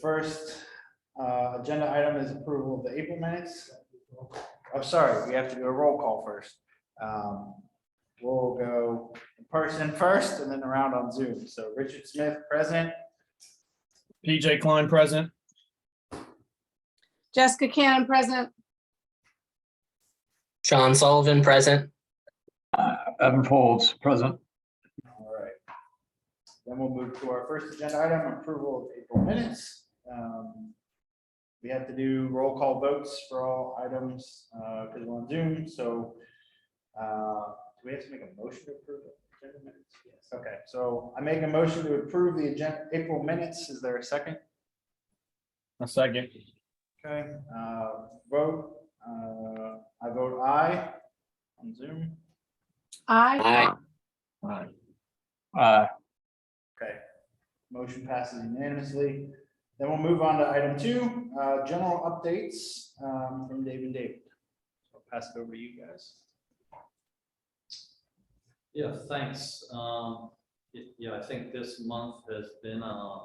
first agenda item is approval of the April minutes. I'm sorry, we have to do a roll call first. We'll go in person first and then around on Zoom. So Richard Smith, present. PJ Klein present. Jessica Cannon, present. Sean Sullivan present. Evan Folds, present. All right. Then we'll move to our first agenda item, approval of April minutes. We have to do roll call votes for all items because we're on Zoom. So do we have to make a motion to approve the agenda minutes? Yes. Okay, so I make a motion to approve the agenda April minutes. Is there a second? A second. Okay, vote. I vote aye on Zoom. Aye. Aye. Okay, motion passes unanimously. Then we'll move on to item 2, general updates from Dave and David. I'll pass it over to you guys. Yeah, thanks. Yeah, I think this month has been a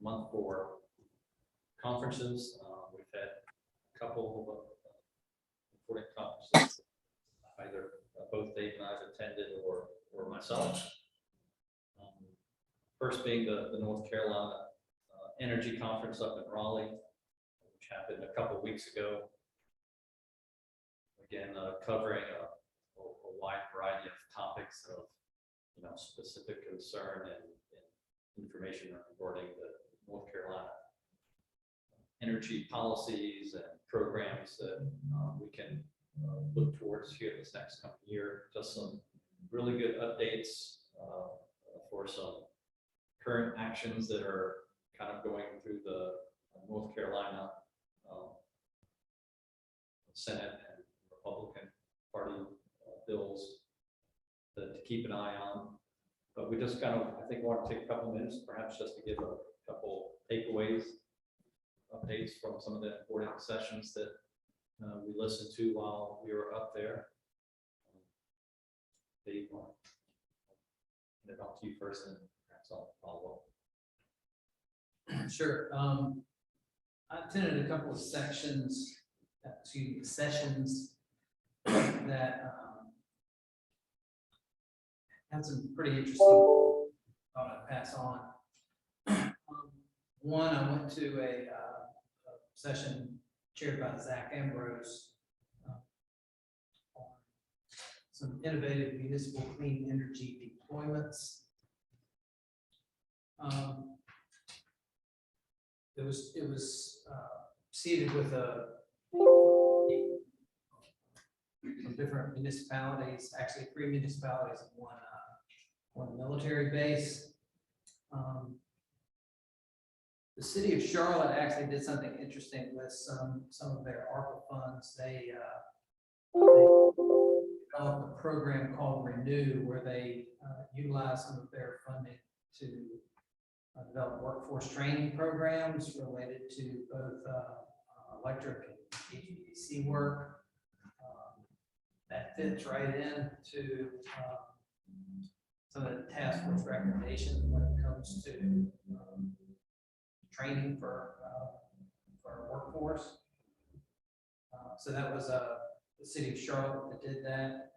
month for conferences. We've had a couple of important conferences, either both Dave and I have attended or myself. First being the North Carolina Energy Conference up in Raleigh, which happened a couple of weeks ago. Again, covering a wide variety of topics of, specific concern and information regarding the North Carolina energy policies and programs that we can look towards here this next coming year. Just some really good updates for some current actions that are kind of going through the North Carolina Senate and Republican Party bills to keep an eye on. But we just kind of, I think, want to take a couple minutes, perhaps just to give a couple takeaways, updates from some of the important sessions that we listened to while we were up there. Dave, I'll hand it off to you first, and perhaps I'll follow up. Sure. I attended a couple of sessions that had some pretty interesting thought I'd pass on. One, I went to a session chaired by Zach Ambrose on some innovative municipal clean energy deployments. It was seated with some different municipalities, actually 3 municipalities and one military base. The city of Charlotte actually did something interesting with some of their ARPA funds. They developed a program called Renew, where they utilize some of their funding to develop workforce training programs related to both electric and HVAC work. That fits right into some of the task force recommendations when it comes to training for our workforce. So that was the city of Charlotte that did that.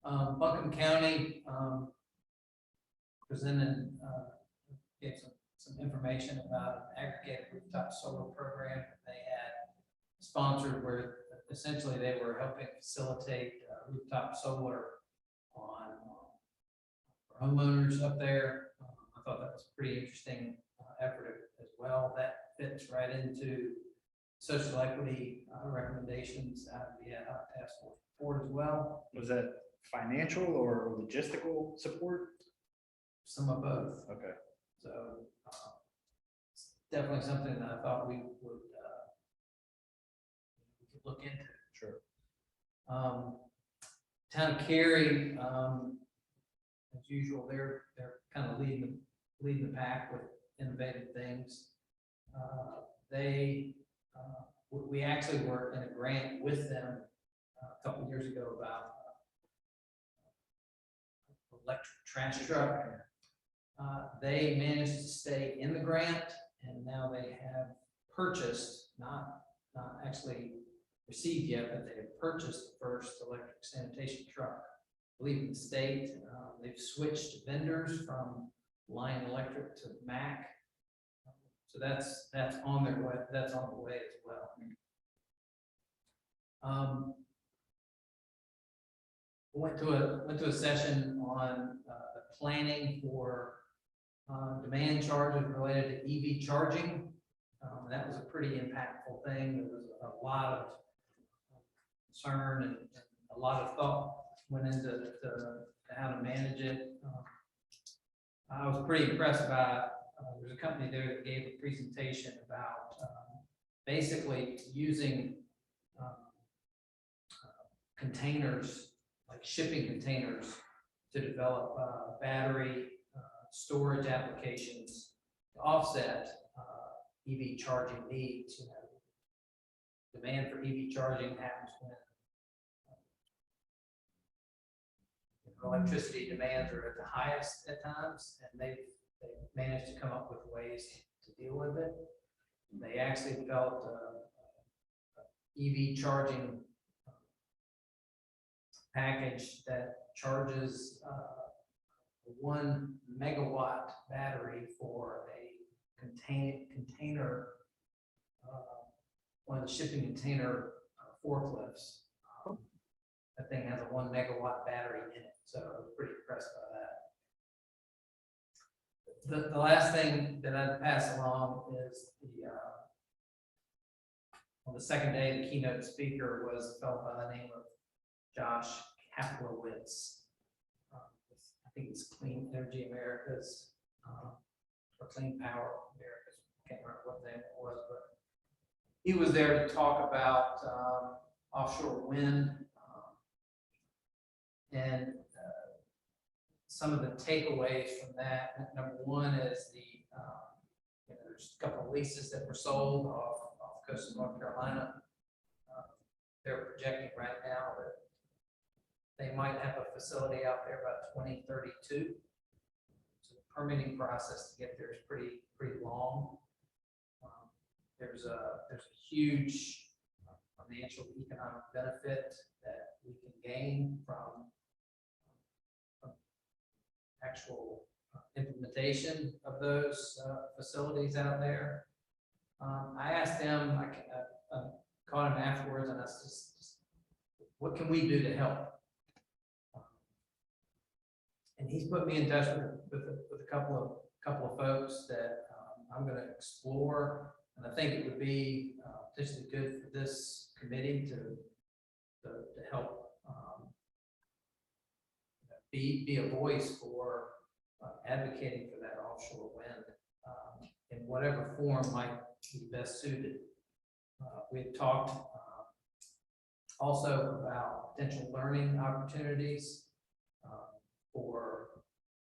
Buncombe County presented, gave some information about an aggregated rooftop solar program that they had sponsored, where essentially they were helping facilitate rooftop solar on for homeowners up there. I thought that was a pretty interesting effort as well. That fits right into social equity recommendations out of the task force report as well. Was that financial or logistical support? Some of both. Okay. So it's definitely something that I thought we could look into. Sure. Town of Cary, as usual, they're kind of leading the pack with innovative things. We actually were in a grant with them a couple of years ago about electric trash truck. They managed to stay in the grant, and now they have purchased, not actually received yet, but they have purchased the first electric sanitation truck. I believe in the state. They've switched vendors from Lion Electric to Mac. So that's on their way. That's on the way as well. Went to a session on the planning for demand charges related to EV charging. That was a pretty impactful thing. There was a lot of concern and a lot of thought went into how to manage it. I was pretty impressed by, there's a company there that gave a presentation about basically using containers, like shipping containers, to develop battery storage applications to offset EV charging needs. You know, demand for EV charging happens when electricity demands are at the highest at times, and they've managed to come up with ways to deal with it. They actually developed a EV charging package that charges a 1 megawatt battery for a container, one of the shipping container forklifts. That thing has a 1 megawatt battery in it, so I was pretty impressed by that. The last thing that I'd pass along is on the second day, the keynote speaker was a fellow by the name of Josh Kaplowitz. I think it's Clean Energy Americas, or Clean Power Americas. Can't remember what name it was, but he was there to talk about offshore wind and some of the takeaways from that. Number one is there's a couple of leases that were sold off the coast of North Carolina. They're projecting right now that they might have a facility out there by 2032. So the permitting process to get there is pretty long. There's a huge financial economic benefit that we can gain from actual implementation of those facilities out there. I asked them, I called him afterwards, and I just, what can we do to help? And he's put me in touch with a couple of folks that I'm going to explore, and I think it would be potentially good for this committee to help be a voice for advocating for that offshore wind in whatever form might be best suited. We had talked also about potential learning opportunities for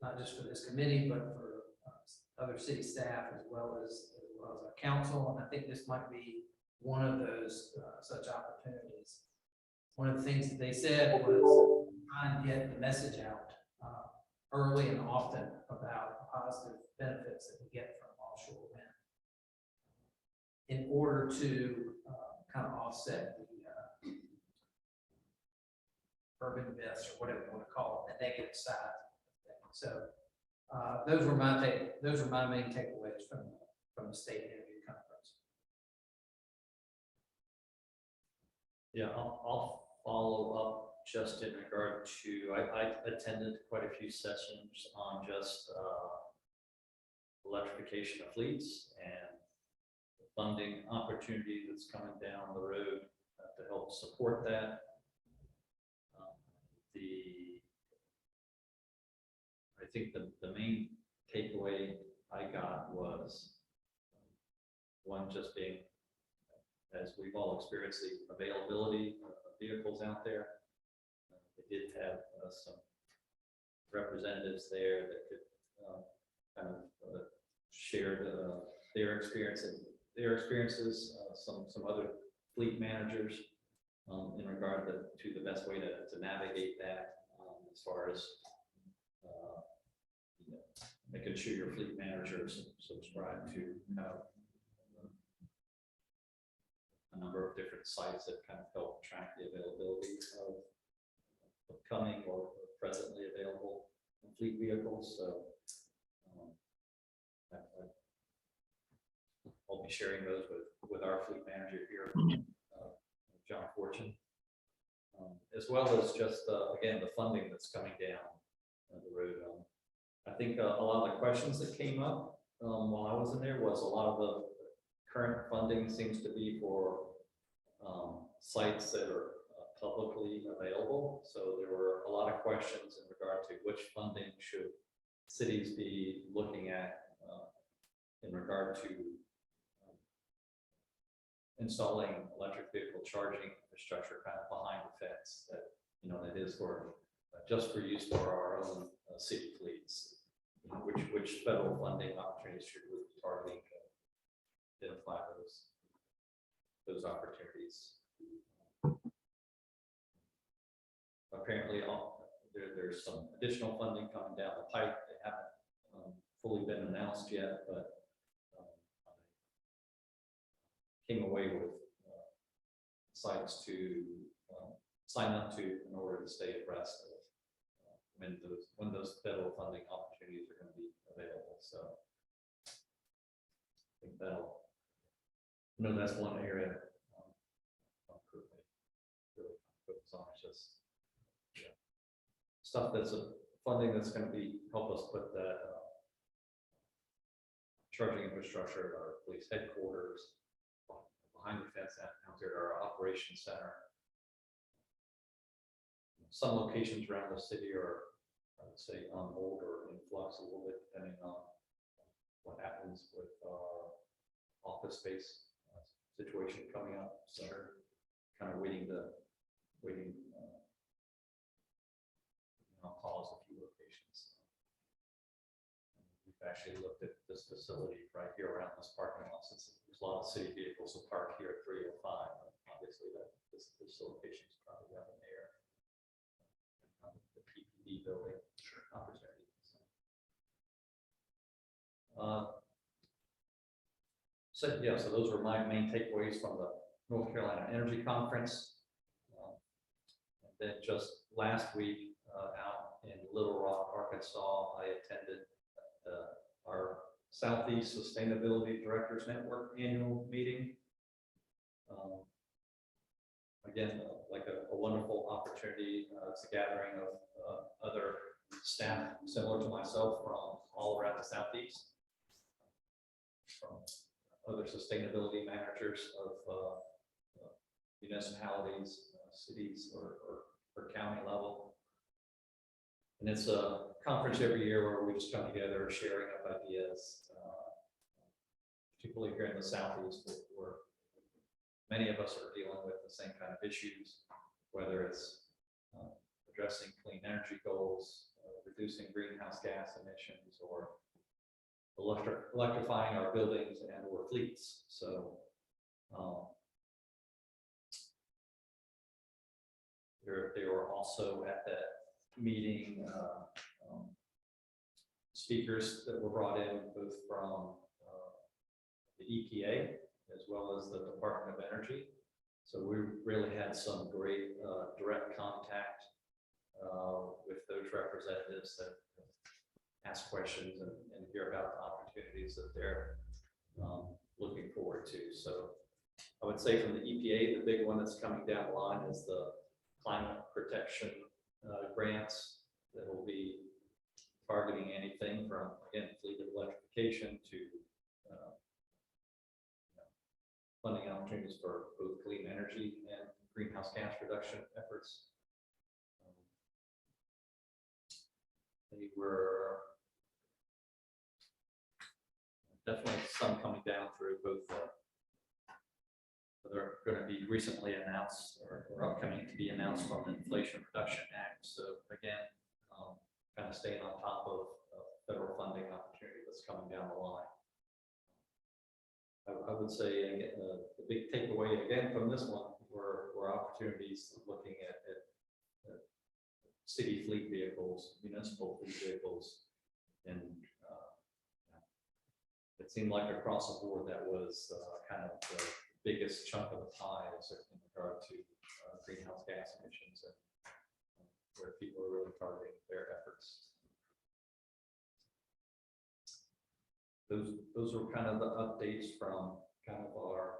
not just for this committee, but for other city staff as well as our council. And I think this might be one of those such opportunities. One of the things that they said was try and get the message out early and often about positive benefits that we get from offshore wind in order to kind of offset the urban myths, or whatever you want to call it, the negative side of things. So those were my main takeaways from the State Interview Conference. Yeah, I'll follow up just in regard to, I attended quite a few sessions on just electrification of fleets and the funding opportunity that's coming down the road to help support that. I think the main takeaway I got was one, just being, as we've all experienced, the availability of vehicles out there. They did have some representatives there that could kind of share their experiences, some other fleet managers in regard to the best way to navigate that as far as making sure your fleet managers subscribe to have a number of different sites that kind of help track the availability of upcoming or presently available fleet vehicles. So I'll be sharing those with our fleet manager here, John Fortune, as well as just again the funding that's coming down the road. I think a lot of the questions that came up while I was in there was a lot of the current funding seems to be for sites that are publicly available. So there were a lot of questions in regard to which funding should cities be looking at in regard to installing electric vehicle charging infrastructure kind of behind the fence that, you know, that is for just for use for our own city fleets. You know, which federal funding opportunities should we be targeting to identify those opportunities? Apparently, there's some additional funding coming down the pipe. They haven't fully been announced yet, but came away with sites to sign up to in order to stay abreast of when those federal funding opportunities are going to be available. So I think that'll, you know, that's one area really focus on. It's just stuff that's funding that's going to be help us put that charging infrastructure at our police headquarters, behind the fence out there at our operations center. Some locations around the city are, I would say, on hold or in flux a little bit, depending on what happens with our office space situation coming up. So we're kind of waiting. I'll pause a few locations. We've actually looked at this facility right here around this parking lot, since there's a lot of city vehicles that park here at 305. Obviously, this location is probably up in the air. The PPD building opportunity. So those were my main takeaways from the North Carolina Energy Conference. And then just last week out in Little Rock, Arkansas, I attended our Southeast Sustainability Directors Network annual meeting. Again, like a wonderful opportunity. It's a gathering of other staff similar to myself from all around the Southeast, from other sustainability managers of municipalities, cities, or county level. And it's a conference every year where we just come together, sharing up ideas, particularly here in the Southeast, where many of us are dealing with the same kind of issues, whether it's addressing clean energy goals, reducing greenhouse gas emissions, or electrifying our buildings and or fleets. So they were also at that meeting speakers that were brought in both from the EPA as well as the Department of Energy. So we really had some great direct contact with those representatives that ask questions and hear about the opportunities that they're looking forward to. So I would say from the EPA, the big one that's coming down the line is the climate protection grants that will be targeting anything from, again, fleet electrification to funding opportunities for both clean energy and greenhouse gas reduction efforts. They were definitely some coming down through both they're going to be recently announced or upcoming to be announced from the Inflation Reduction Act. So again, kind of staying on top of federal funding opportunity that's coming down the line. I would say again, the big takeaway again from this one were opportunities looking at city fleet vehicles, municipal fleet vehicles, and it seemed like across the board, that was kind of the biggest chunk of the pie in regard to greenhouse gas emissions and where people are really targeting their efforts. Those are kind of the updates from kind of our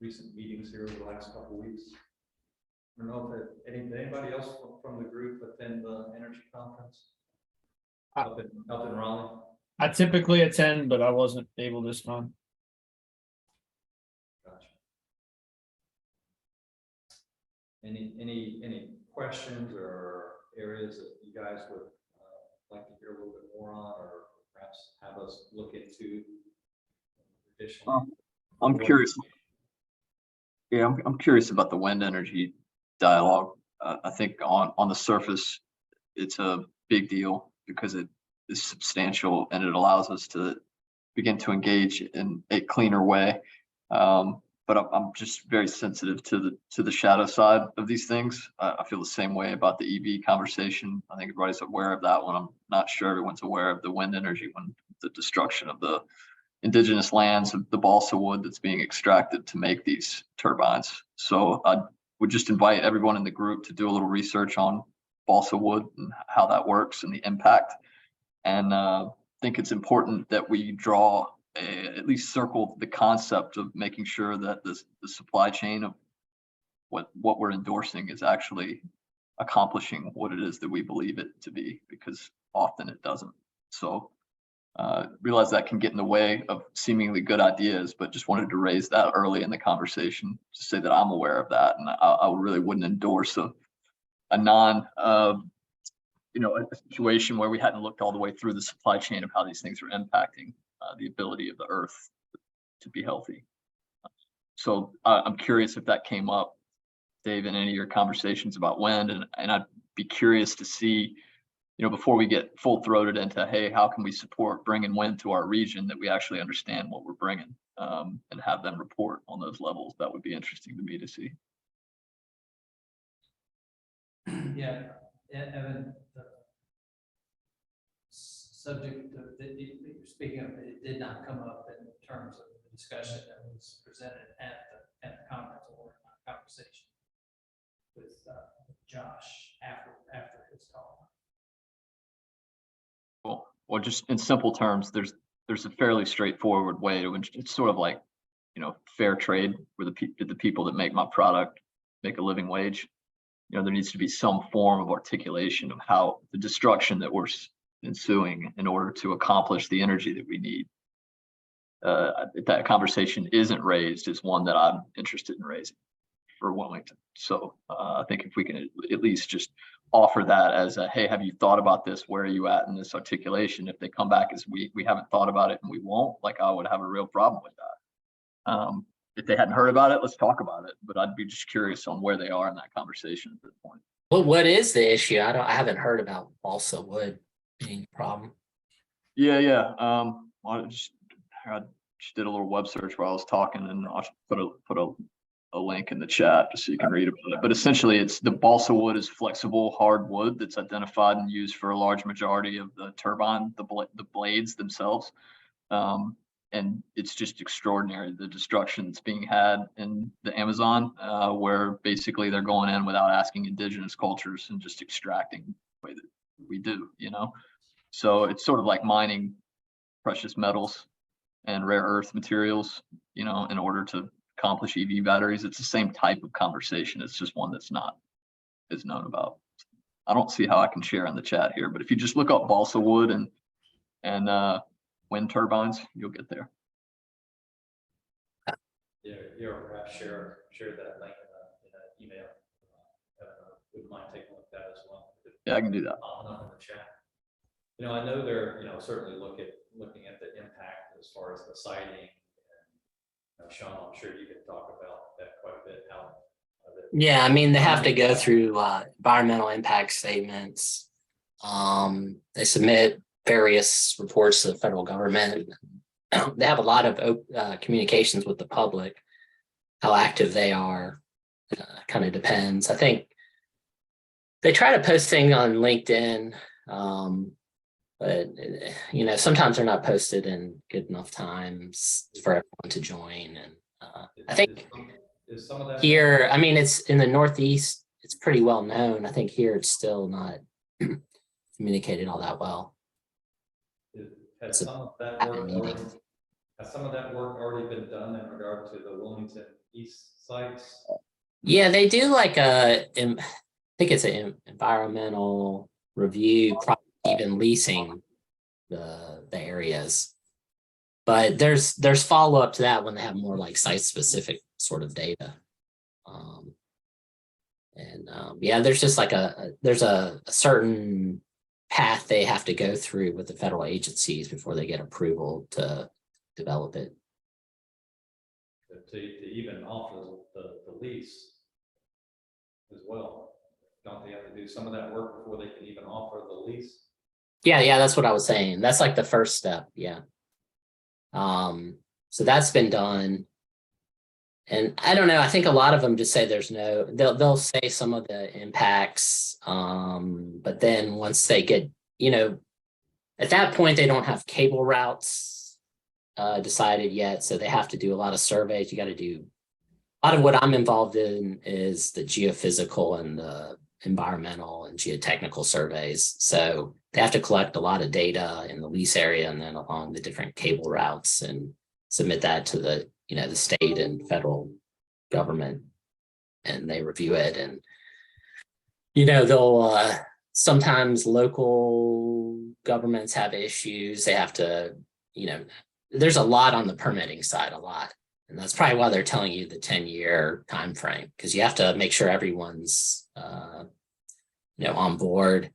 recent meetings here over the last couple of weeks. I don't know if anybody else from the group attend the energy conference up in Raleigh. I typically attend, but I wasn't able this time. Gotcha. Any questions or areas that you guys would like to hear a little bit more on, or perhaps have us look into additionally? I'm curious. Yeah, I'm curious about the wind energy dialogue. I think on the surface, it's a big deal because it is substantial and it allows us to begin to engage in a cleaner way. But I'm just very sensitive to the shadow side of these things. I feel the same way about the EV conversation. I think everybody's aware of that one. I'm not sure everyone's aware of the wind energy one, the destruction of the indigenous lands of the balsa wood that's being extracted to make these turbines. So I would just invite everyone in the group to do a little research on balsa wood and how that works and the impact. And I think it's important that we draw at least circle the concept of making sure that the supply chain of what we're endorsing is actually accomplishing what it is that we believe it to be, because often it doesn't. So realize that can get in the way of seemingly good ideas, but just wanted to raise that early in the conversation to say that I'm aware of that, and I really wouldn't endorse a situation where we hadn't looked all the way through the supply chain of how these things are impacting the ability of the earth to be healthy. So I'm curious if that came up, Dave, in any of your conversations about wind, and I'd be curious to see, before we get full throated into, hey, how can we support bringing wind to our region, that we actually understand what we're bringing and have them report on those levels. That would be interesting to me to see. Yeah, Evan, the subject that you're speaking of, it did not come up in terms of the discussion that was presented at the conference or in my conversation with Josh after his talk. Well, just in simple terms, there's a fairly straightforward way to, it's sort of like, fair trade, where the people that make my product make a living wage. There needs to be some form of articulation of how the destruction that we're ensuing in order to accomplish the energy that we need. If that conversation isn't raised, is one that I'm interested in raising for Wilmington. So I think if we can at least just offer that as a, hey, have you thought about this? Where are you at in this articulation? If they come back as we haven't thought about it and we won't, like, I would have a real problem with that. If they hadn't heard about it, let's talk about it. But I'd be just curious on where they are in that conversation at this point. Well, what is the issue? I haven't heard about balsa wood being a problem. Yeah. I just did a little web search while I was talking, and I'll put a link in the chat just so you can read about it. But essentially, it's the balsa wood is flexible hard wood that's identified and used for a large majority of the turbine, the blades themselves. And it's just extraordinary, the destruction that's being had in the Amazon, where basically they're going in without asking indigenous cultures and just extracting the way that we do, So it's sort of like mining precious metals and rare earth materials, in order to accomplish EV batteries. It's the same type of conversation. It's just one that's not as known about. I don't see how I can share in the chat here, but if you just look up balsa wood and wind turbines, you'll get there. Yeah, or perhaps share that link in an email. Wouldn't mind taking a look at that as well. Yeah, I can do that. Up in the chat. I know they're certainly looking at the impact as far as the siting. And, Sean, I'm sure you can talk about that quite a bit. Yeah, I mean, they have to go through environmental impact statements. They submit various reports to the federal government. They have a lot of communications with the public. How active they are kind of depends. I think they try to post things on LinkedIn, But, sometimes they're not posted in good enough times for everyone to join. And I think Is some of that? here, I mean, it's in the Northeast, it's pretty well known. I think here it's still not communicated all that well. Has some of that Happy work meeting. already, has some of that work already been done in regard to the Wilmington East sites? Yeah, they do like I think it's an environmental review, probably even leasing the areas. But there's follow-up to that when they have more like site-specific sort of data. Yeah, there's just like there's a certain path they have to go through with the federal agencies before they get approval to develop it. To even offer the lease as well? Don't they have to do some of that work before they can even offer the lease? Yeah, that's what I was saying. That's like the first step, yeah. So that's been done. And I don't know, I think a lot of them just say they'll say some of the impacts, but then once they get, at that point, they don't have cable routes decided yet, so they have to do a lot of surveys. You got to do a lot of what I'm involved in is the geophysical and the environmental and geotechnical surveys. So they have to collect a lot of data in the lease area and then along the different cable routes and submit that to the state and federal government, and they review it. And they'll sometimes local governments have issues. They have to, there's a lot on the permitting side, a lot. And that's probably why they're telling you the 10-year time frame, because you have to make sure everyone's on board.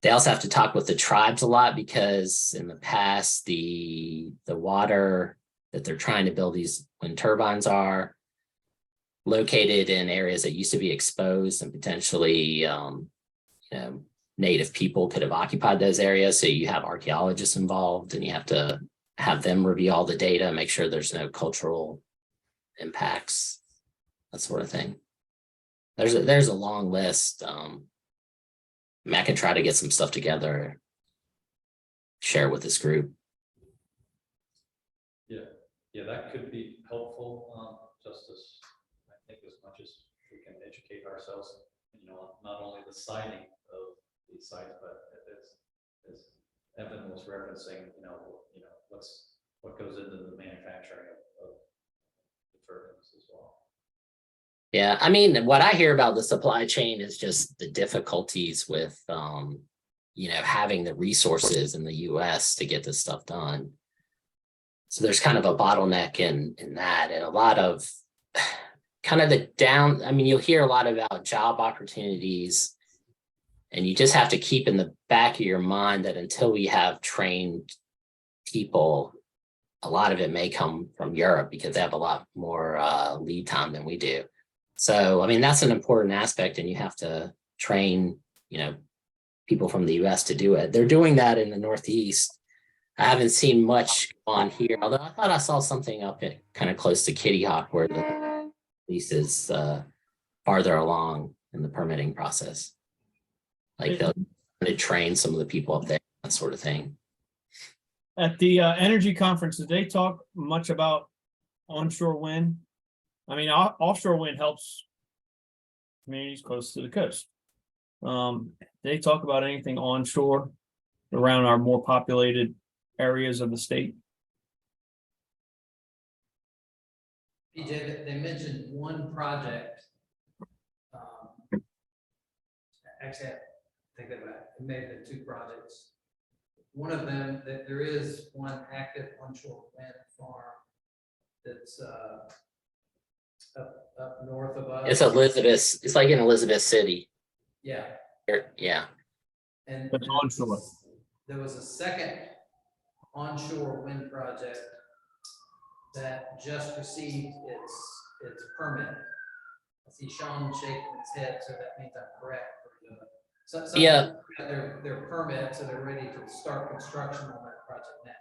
They also have to talk with the tribes a lot, because in the past the water that they're trying to build these wind turbines are located in areas that used to be exposed, and potentially native people could have occupied those areas. So you have archaeologists involved, and you have to have them review all the data, make sure there's no cultural impacts, that sort of thing. There's a long list. I can try to get some stuff together, share with this group. Yeah, that could be helpful, Justice. I think as much as we can educate ourselves, not only the siting of these sites, but as Evan was referencing, what goes into the manufacturing of the turbines as well. Yeah, I mean, what I hear about the supply chain is just the difficulties with, having the resources in the US to get this stuff done. So there's kind of a bottleneck in that, and a lot of kind of you'll hear a lot about job opportunities, and you just have to keep in the back of your mind that until we have trained people, a lot of it may come from Europe because they have a lot more lead time than we do. So, I mean, that's an important aspect, and you have to train, people from the US to do it. They're doing that in the Northeast. I haven't seen much on here, although I thought I saw something up at kind of close to Kitty Hawk where the lease is farther along in the permitting process. Like they'll train some of the people up there, that sort of thing. At the energy conference, did they talk much about onshore wind? I mean, offshore wind helps communities close to the coast. Did they talk about anything onshore around our more populated areas of the state? PJ, they mentioned one project. Actually, I think about it, it may have been two projects. One of them, that there is one active onshore wind farm that's up north of us. It's Elizabeth. It's like in Elizabeth City. Yeah. Yeah. And That's onshore. there was a second onshore wind project that just received its permit. I see Sean shaking his head, so that means I'm correct. So Yeah. Their permit, so they're ready to start construction on that project now.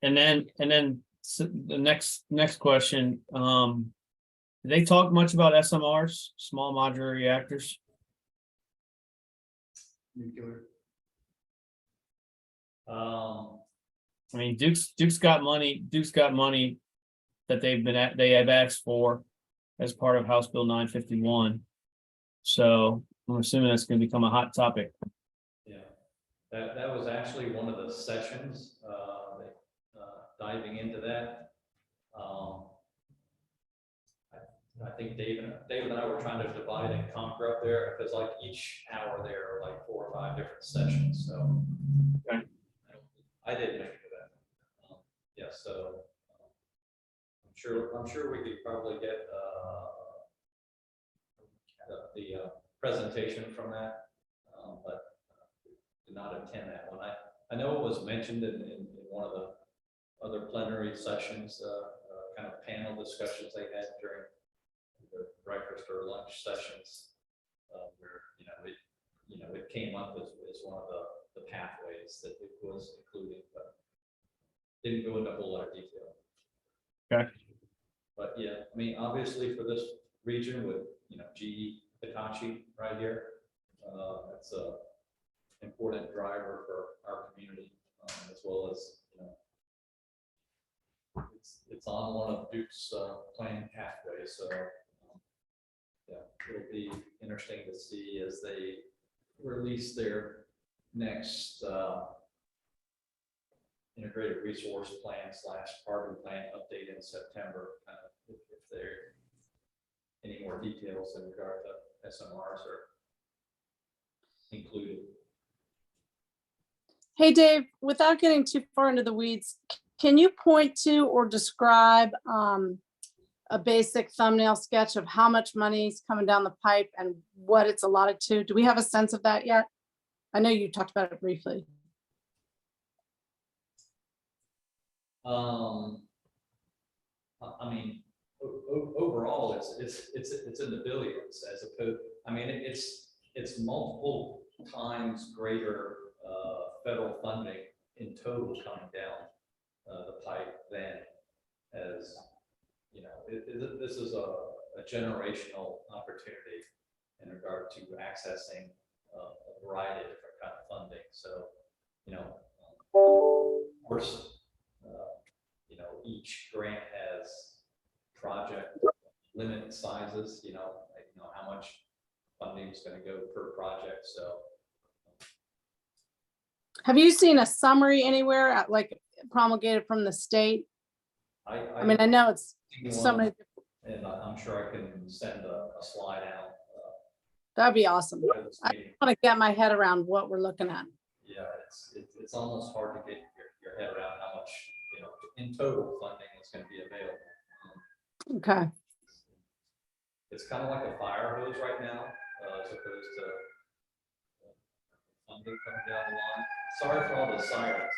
And then the next question, did they talk much about SMRs, small modular reactors? Nuclear. I mean, Duke's got money that they have asked for as part of House Bill 951. So I'm assuming that's gonna become a hot topic. Yeah, that was actually one of the sessions, diving into that. I think Dave and I were trying to divide and conquer up there, because like each hour there are like 4 or 5 different sessions, so. Okay. I didn't make it to that. Yeah, so I'm sure we could probably get the presentation from that, but did not attend that one. I know it was mentioned in one of the other plenary sessions, kind of panel discussions they had during the breakfast or lunch sessions, where it came up as one of the pathways that it was including, but didn't go into a whole lot of detail. Okay. But yeah, I mean, obviously for this region with, GE Hitachi right here, that's a important driver for our community, as well as, it's on one of Duke's planned pathways. So yeah, it'll be interesting to see as they release their next integrated resource plan / carbon plan update in September, if there are any more details in regard to SMRs are included. Hey, Dave, without getting too far into the weeds, can you point to or describe a basic thumbnail sketch of how much money is coming down the pipe and what it's allotted to? Do we have a sense of that yet? I know you talked about it briefly. I mean, overall, it's in the billions as opposed. I mean, it's multiple times greater federal funding in total coming down the pipe than as this is a generational opportunity in regard to accessing a variety of different kind of funding. So, of course, each grant has project limit sizes, how much funding is going to go per project. So Have you seen a summary anywhere like promulgated from the state? I mean, I know it's so many. And I'm sure I can send a slide out. That'd be awesome. for this I meeting. want to get my head around what we're looking at. Yeah, it's almost hard to get your head around how much, in total funding is going to be available. Okay. It's kind of like a fire hose right now, as opposed to funding coming down the line. Sorry for all the sirens.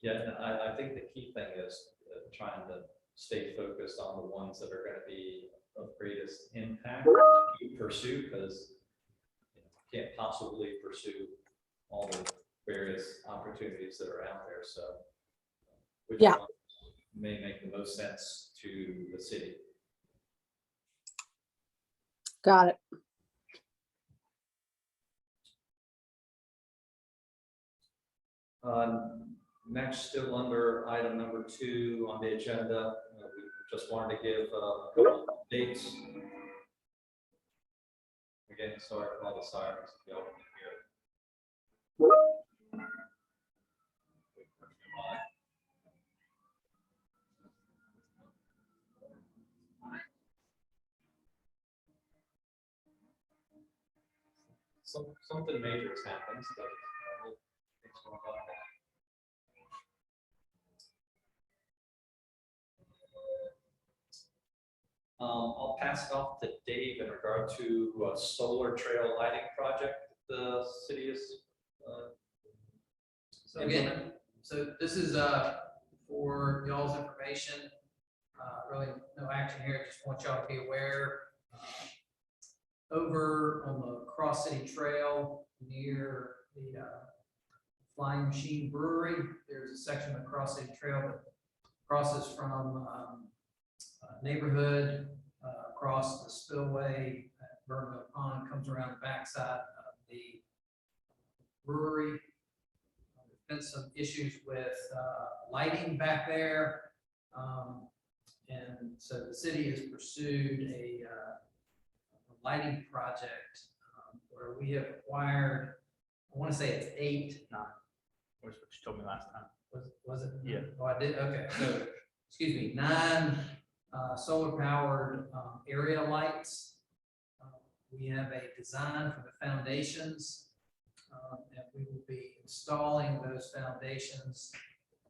Yeah, I think the key thing is trying to stay focused on the ones that are going to be of greatest impact to pursue, because you can't possibly pursue all the various opportunities that are out there. So which Yeah. ones may make the most sense to the city? Got it. Next, still under item number 2 on the agenda, we just wanted to give a couple of dates. Again, sorry for all the sirens, if y'all can hear it. Something major has happened, so it's going on. I'll pass it off to Dave in regard to a solar trail lighting project the city is. So again, so this is for y'all's information. Really no action here, just want y'all to be aware. Over on the Cross City Trail near the Flying Machine Brewery, there's a section of Cross City Trail that crosses from neighborhood across the spillway Vernon Pond comes around the backside of the brewery. There's been some issues with lighting back there. And so the city has pursued a lighting project where we have acquired, I want to say it's 8. Which what you told me last time. Was it? Yeah. Oh, I did, okay, so, excuse me, 9 solar powered area lights. We have a design for the foundations. And we will be installing those foundations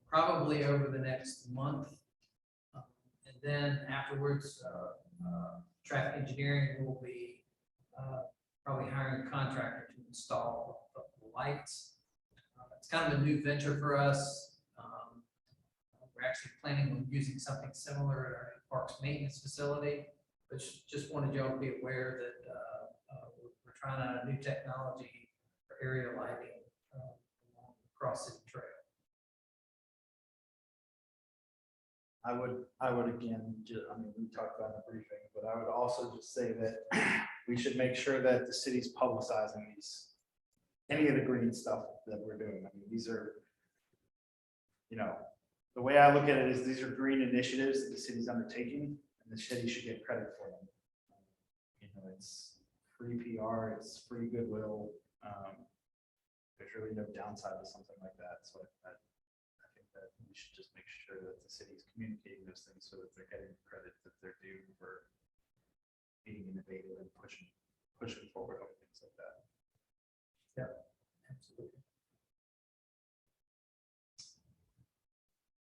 probably over the next month. And then afterwards, traffic engineering will be probably hiring a contractor to install the lights. It's kind of a new venture for us. We're actually planning on using something similar at our parks maintenance facility, but just wanted y'all to be aware that we're trying out a new technology for area lighting across City Trail. I would again, I mean, we talked about in the briefing, but I would also just say that we should make sure that the city's publicizing any of the green stuff that we're doing. I mean, these are, the way I look at it is these are green initiatives that the city's undertaking, and the city should get credit for them. It's free PR, it's free goodwill. There's really no downside to something like that. So I think that we should just make sure that the city's communicating those things so that they're getting the credit that they're due for being innovative and pushing forward on things like that. Absolutely.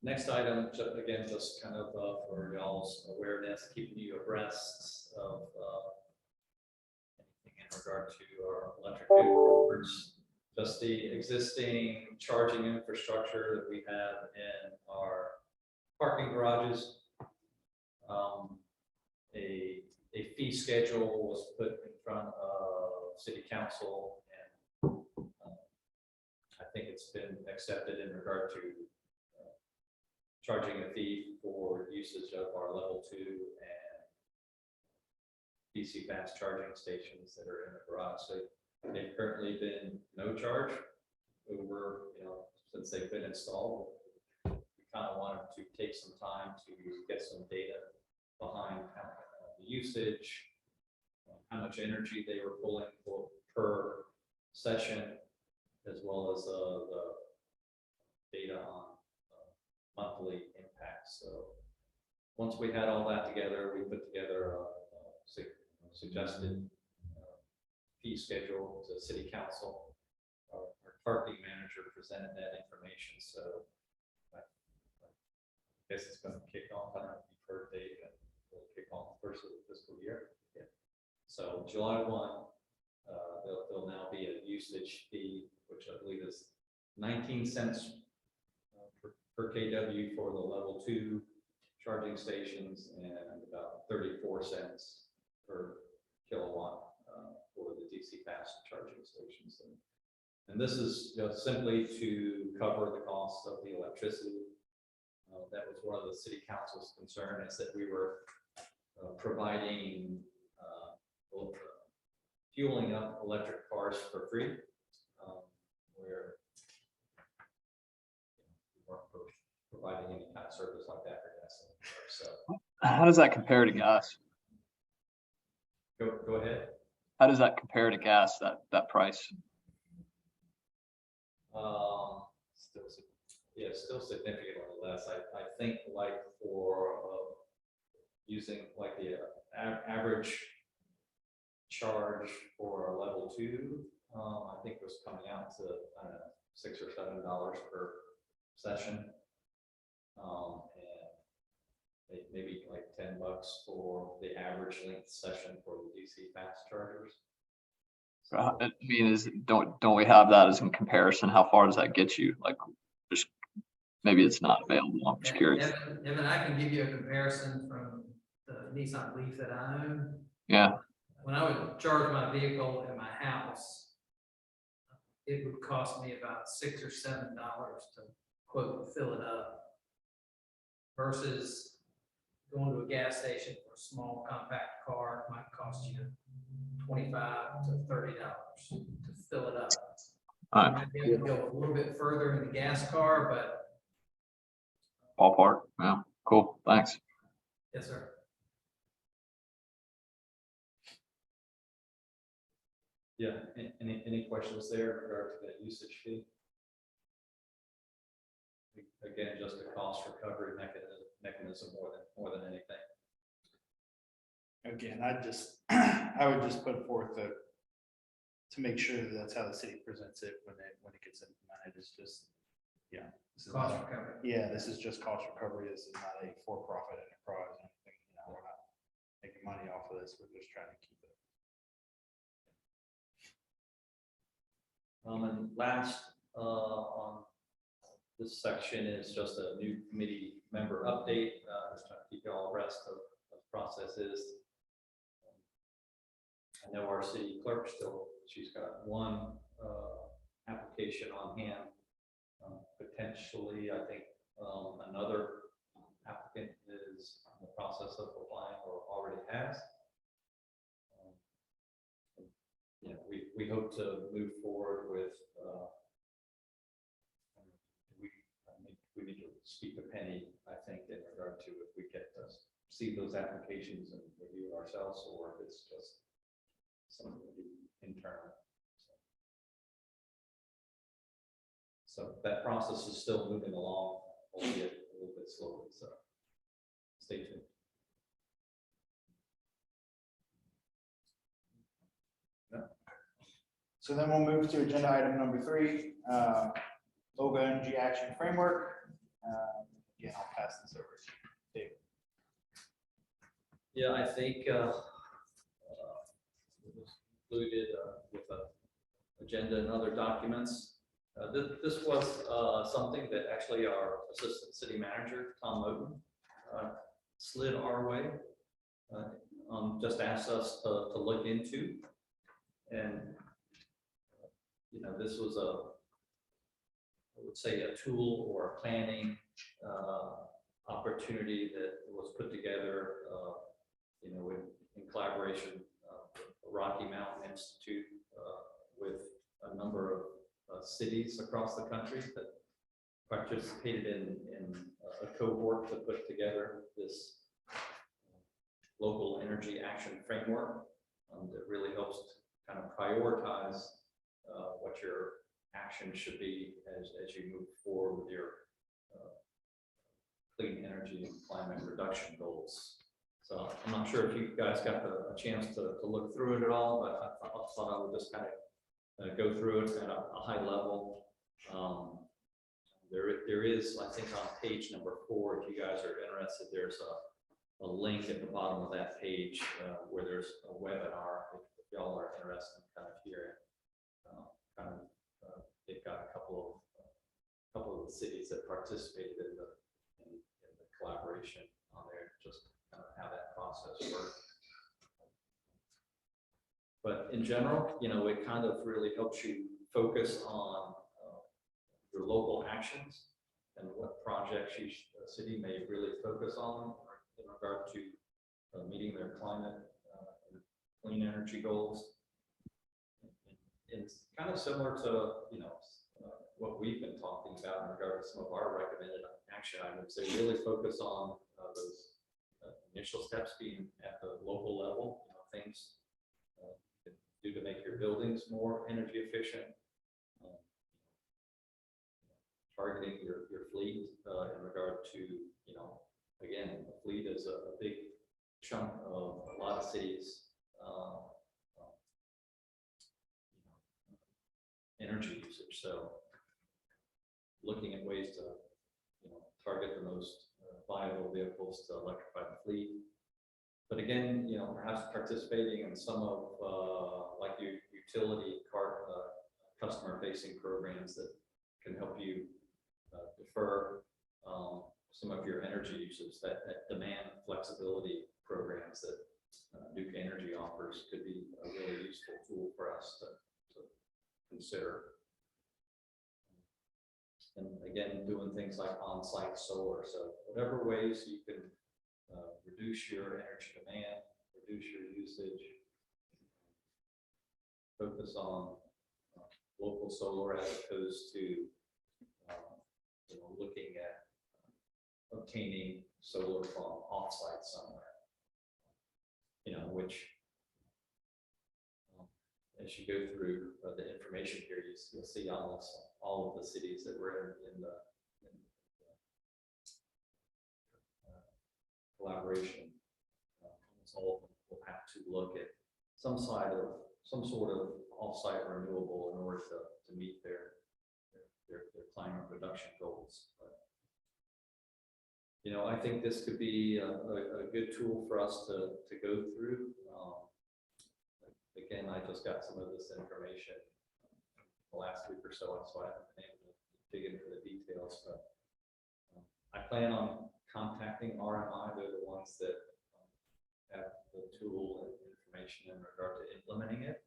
Next item, again, just kind of for y'all's awareness, keeping you abreast of anything in regard to our electric vehicle efforts. Just the existing charging infrastructure that we have in our parking garages. A fee schedule was put in front of city council, and I think it's been accepted in regard to charging a fee for usage of our level 2 and DC fast charging stations that are in the garage. So they've currently been no charge over, since they've been installed. We kind of wanted to take some time to get some data behind the usage, how much energy they were pulling per session, as well as the data on monthly impacts. So once we had all that together, we put together a suggested fee schedule to city council. Our parking manager presented that information. So I guess it's going to kick off. I don't know if you've heard, Dave, and it'll kick off the first of the fiscal year. Yeah. So July 1, there'll now be a usage fee, which I believe is 19 cents per kW for the level 2 charging stations, and about 34 cents per kilowatt for the DC fast charging stations. And this is just simply to cover the cost of the electricity. That was one of the city council's concern, is that we were providing fueling up electric cars for free, where we weren't providing any kind of service like that for gasoline cars. So How does that compare to gas? go ahead. How does that compare to gas, that price? Still significantly less. I think like for using like the average charge for a level 2, I think was coming out to, I don't know, $6 or $7 per session. And maybe like $10 for the average length session for the DC fast chargers. So, I mean, don't we have that as in comparison? How far does that get you? Like, just maybe it's not available. I'm just curious. Evan, I can give you a comparison from the Nissan Leaf that I own. Yeah. When I would charge my vehicle at my house, it would cost me about $6 or $7 to quote fill it up, versus going to a gas station for a small compact car might cost you $25 to $30 to fill it up. All You right, might be able to go a little bit further in the gas car, but ballpark. Yeah, cool. Thanks. yes, sir. Yeah, any questions there in regard to that usage fee? Again, just a cost recovery mechanism more than anything. Again, I would just put forth to make sure that that's how the city presents it when it gets implemented. It's just, yeah. This is not Cost a- recovery. Yeah, this is just cost recovery. This is not a for-profit enterprise or anything. You know, we're not making money off of this. We're just trying to keep it. And last, on this section is just a new committee member update, just trying to keep you all abreast of what the process is. I know our city clerk still, she's got one application on hand. Potentially, I think another applicant is in the process of applying or already has. You know, we hope to move forward with, we need to speak to Penny, I think, in regard to if we get to see those applications and review it ourselves, or if it's just something to do internal. So that process is still moving along, albeit a little bit slowly, so stay tuned. So then we'll move to agenda item number 3, local energy action framework. Again, I'll pass this over to David. Yeah, I think included with a agenda and other documents. This was something that actually our assistant city manager, Tom Moten, slid our way. Just asked us to look into. And, you know, this was I would say a tool or a planning opportunity that was put together, you know, in collaboration with the Rocky Mountain Institute, with a number of cities across the country that participated in a cohort to put together this local energy action framework that really helps to kind of prioritize what your action should be as you move forward with your clean energy and climate reduction goals. So I'm not sure if you guys got a chance to look through it at all, but I thought I would just kind of go through it at a high level. There is, I think, on page number 4, if you guys are interested, there's a link at the bottom of that page where there's a webinar. If y'all are interested in kind of hearing, they've got a couple of the cities that participated in the collaboration on there, just kind of how that process works. But in general, you know, it kind of really helps you focus on your local actions and what projects each city may really focus on in regard to meeting their climate and clean energy goals. It's kind of similar to, you know, what we've been talking about in regard to some of our recommended action items. They really focus on those initial steps being at the local level, you know, things you can do to make your buildings more energy efficient, targeting your fleet in regard to, you know, again, the fleet is a big chunk of a lot of cities' energy usage. So looking at ways to, you know, target the most viable vehicles to electrify the fleet. But again, you know, perhaps participating in some of like utility customer facing programs that can help you defer some of your energy usage, that demand flexibility programs that Duke Energy offers could be a really useful tool for us to consider. And again, doing things like on-site solar. So whatever ways you can reduce your energy demand, reduce your usage, focus on local solar as opposed to, looking at obtaining solar from offsite somewhere. Which, as you go through the information here, you'll see almost all of the cities that were in the collaboration. Almost all of them will have to look at some sort of offsite renewable in order to meet their climate reduction goals. But, I think this could be a good tool for us to go through. Again, I just got some of this information the last week or so, so I haven't been able to dig into the details, but I plan on contacting RMI. They're the ones that have the tool and information in regard to implementing it.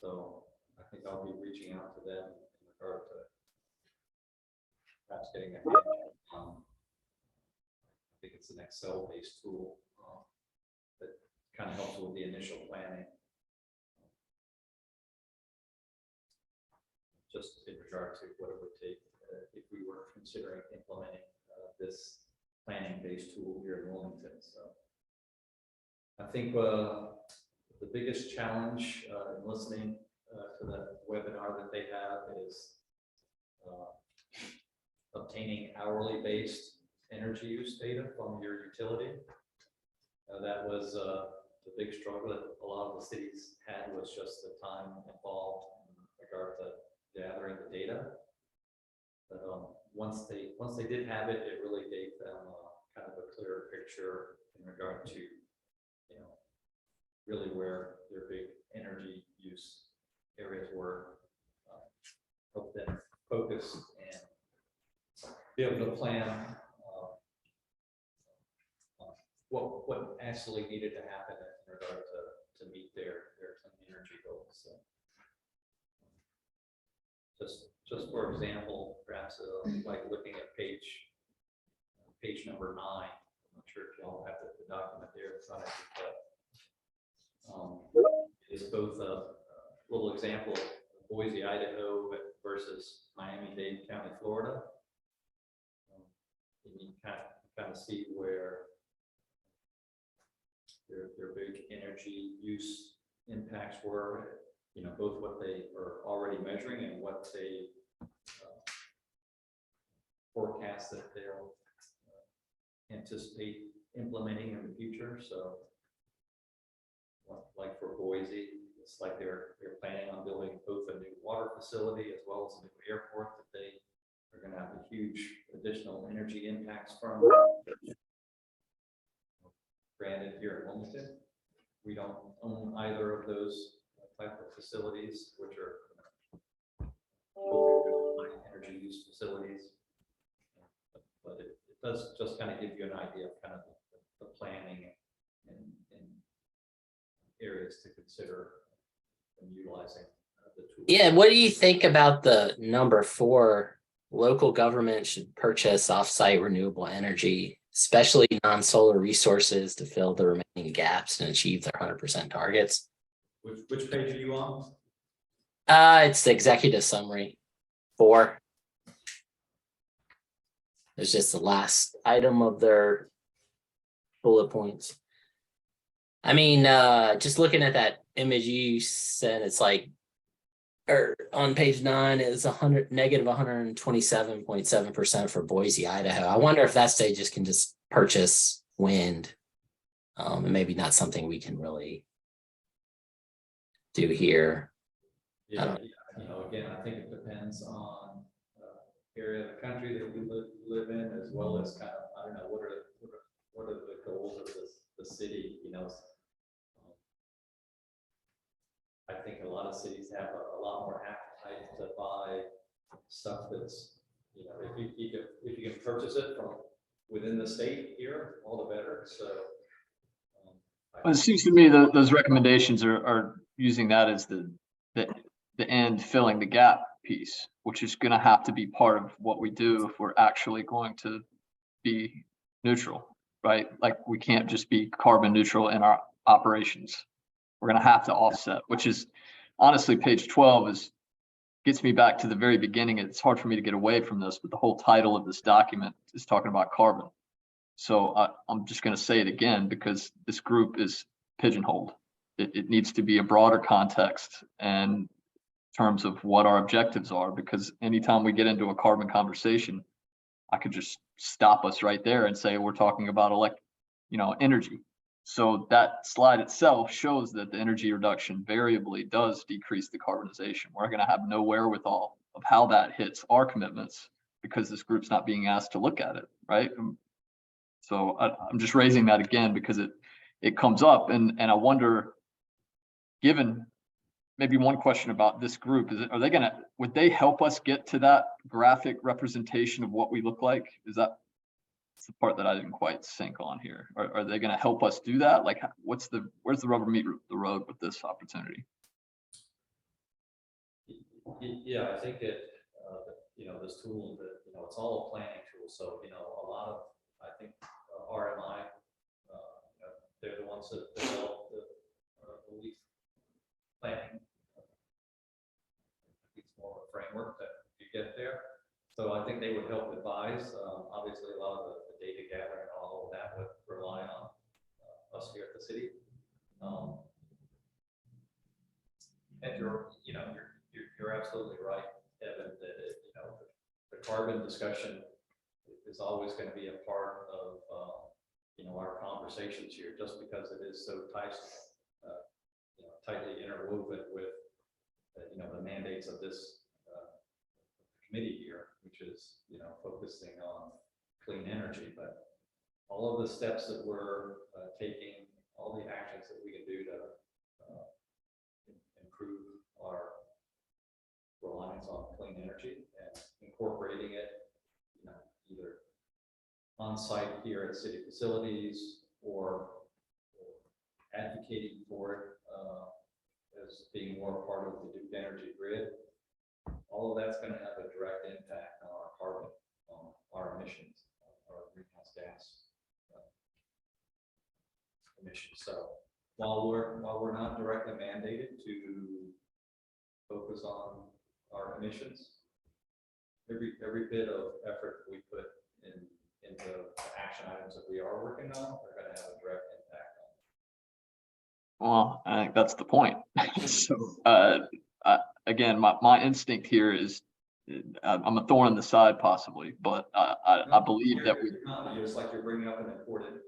So I think I'll be reaching out to them in regard to perhaps getting a hand on. I think it's an Excel-based tool that kind of helps with the initial planning. Just in regard to what it would take if we were considering implementing this planning-based tool here in Wilmington. So I think the biggest challenge in listening to the webinar that they have is obtaining hourly-based energy use data from your utility. That was the big struggle that a lot of the cities had, was just the time involved in regard to gathering the data. But once they did have it, it really gave them kind of a clearer picture in regard to, really where their big energy use areas were. Help them focus and be able to plan what actually needed to happen in regard to meet their clean energy goals. So, just for example, perhaps like looking at page number 9. I'm not sure if y'all have the document there in front of you, but it's both a little example of Boise, Idaho versus Miami-Dade County, Florida. And you kind of see where their big energy use impacts were, both what they are already measuring and what they forecast that they'll anticipate implementing in the future. So like for Boise, it's like they're planning on building both a new water facility as well as a new airport that they are going to have a huge additional energy impacts from. Granted, here in Wilmington, we don't own either of those type of facilities, which are energy use facilities. But it does just kind of give you an idea of kind of the planning and areas to consider when utilizing the tool. Yeah, what do you think about the number 4? Local government should purchase offsite renewable energy, especially non-solar resources, to fill the remaining gaps and achieve their 100% targets. Which page are you on? It's the executive summary 4. It's just the last item of their bullet points. I mean, just looking at that image you sent, it's like, or on page 9 is negative 127.7% for Boise, Idaho. I wonder if that state just can just purchase wind, and maybe not something we can really do here. Yeah, again, I think it depends on area of the country that we live in, as well as kind of, I don't know, what are the goals of the city, I think a lot of cities have a lot more appetite to buy stuff that's, if you can purchase it from within the state here, all the better. So Well, it seems to me that those recommendations are using that as the end, filling the gap piece, which is going to have to be part of what we do if we're actually going to be neutral, right? Like, we can't just be carbon neutral in our operations. We're going to have to offset, which is honestly, page 12 gets me back to the very beginning. It's hard for me to get away from this, but the whole title of this document is talking about carbon. So I'm just going to say it again because this group is pigeonholed. It needs to be a broader context and in terms of what our objectives are, because anytime we get into a carbon conversation, I could just stop us right there and say we're talking about energy. So that slide itself shows that the energy reduction variably does decrease the carbonization. We're going to have no wherewithal of how that hits our commitments because this group's not being asked to look at it, right? So I'm just raising that again because it comes up, and I wonder, given maybe one question about this group, would they help us get to that graphic representation of what we look like? That's the part that I didn't quite sink on here. Are they going to help us do that? Like, where's the rubber meet the road with this opportunity? Yeah, I think this tool it's all a planning tool. So, a lot of, I think RMI, they're the ones that develop the leaf planning. It's more of a framework that you get there. So I think they would help advise. Obviously, a lot of the data gathering and all of that would rely on us here at the city. And you're absolutely right, Evan, that the carbon discussion is always going to be a part of our conversations here, just because it is so tightly interwoven with the mandates of this committee here, which is focusing on clean energy. But all of the steps that we're taking, all the actions that we can do to improve our reliance on clean energy and incorporating it, either on site here at city facilities or advocating for it as being more part of the Duke Energy grid. All of that's going to have a direct impact on our carbon, on our emissions, our greenhouse gas emissions. So while we're not directly mandated to focus on our emissions, every bit of effort we put into the action items that we are working on are going to have a direct impact on. Well, I think that's the point. So again, my instinct here is I'm a thorn in the side possibly, but I believe that It's like you're bringing up an important.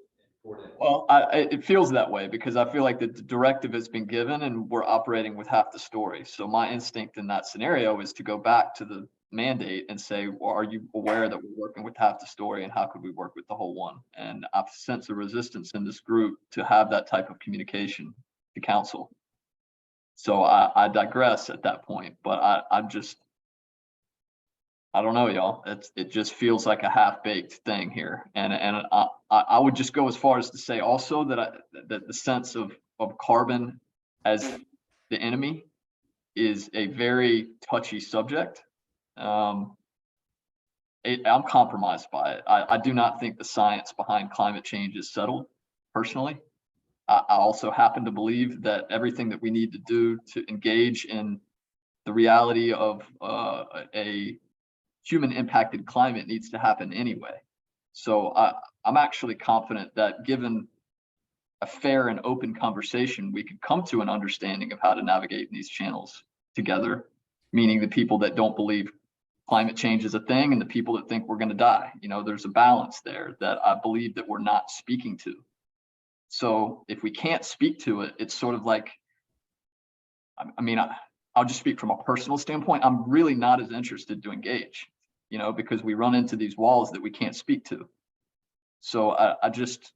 Well, it feels that way because I feel like the directive has been given and we're operating with half the story. So my instinct in that scenario is to go back to the mandate and say, well, are you aware that we're working with half the story and how could we work with the whole one? And I've sensed a resistance in this group to have that type of communication to council. So I digress at that point, but I don't know, y'all. It just feels like a half-baked thing here, and I would just go as far as to say also that the sense of carbon as the enemy is a very touchy subject. I'm compromised by it. I do not think the science behind climate change is settled. Personally, I also happen to believe that everything that we need to do to engage in the reality of a human impacted climate needs to happen anyway. So I'm actually confident that given a fair and open conversation, we could come to an understanding of how to navigate these channels together, meaning the people that don't believe climate change is a thing and the people that think we're going to die. There's a balance there that I believe that we're not speaking to. So if we can't speak to it, it's sort of like, I'll just speak from a personal standpoint. I'm really not as interested to engage, because we run into these walls that we can't speak to. So I'm just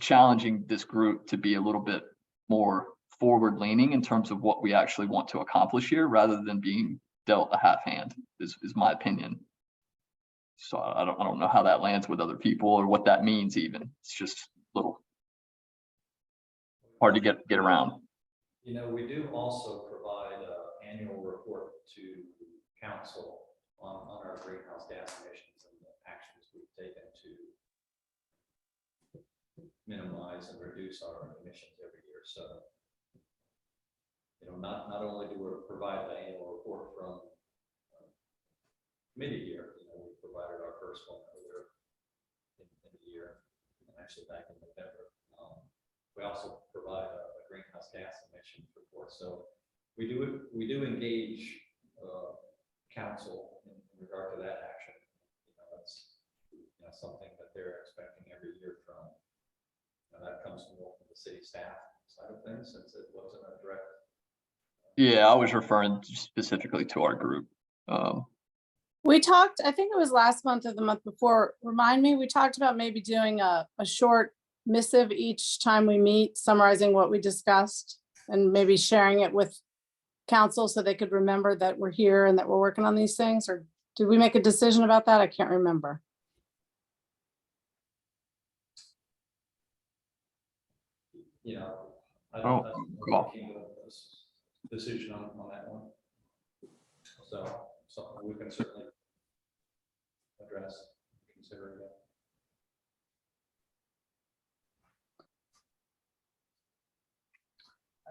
challenging this group to be a little bit more forward leaning in terms of what we actually want to accomplish here, rather than being dealt a half hand is my opinion. So I don't know how that lands with other people or what that means even. It's just a little hard to get around. We do also provide an annual report to council on our greenhouse gas emissions and the actions we've taken to minimize and reduce our emissions every year. So, not only do we provide the annual report from committee year, we provided our first one earlier in the year, actually back in November. We also provide a greenhouse gas emissions report. So we do engage council in regard to that action. That's something that they're expecting every year from. That comes more from the city staff side of things, since it wasn't a direct. Yeah, I was referring specifically to our group. We talked, I think it was last month or the month before, remind me, we talked about maybe doing a short missive each time we meet, summarizing what we discussed and maybe sharing it with council so they could remember that we're here and that we're working on these things, or did we make a decision about that? I can't remember. I Oh, don't cool. decision on that one. So something we can certainly address, considering that.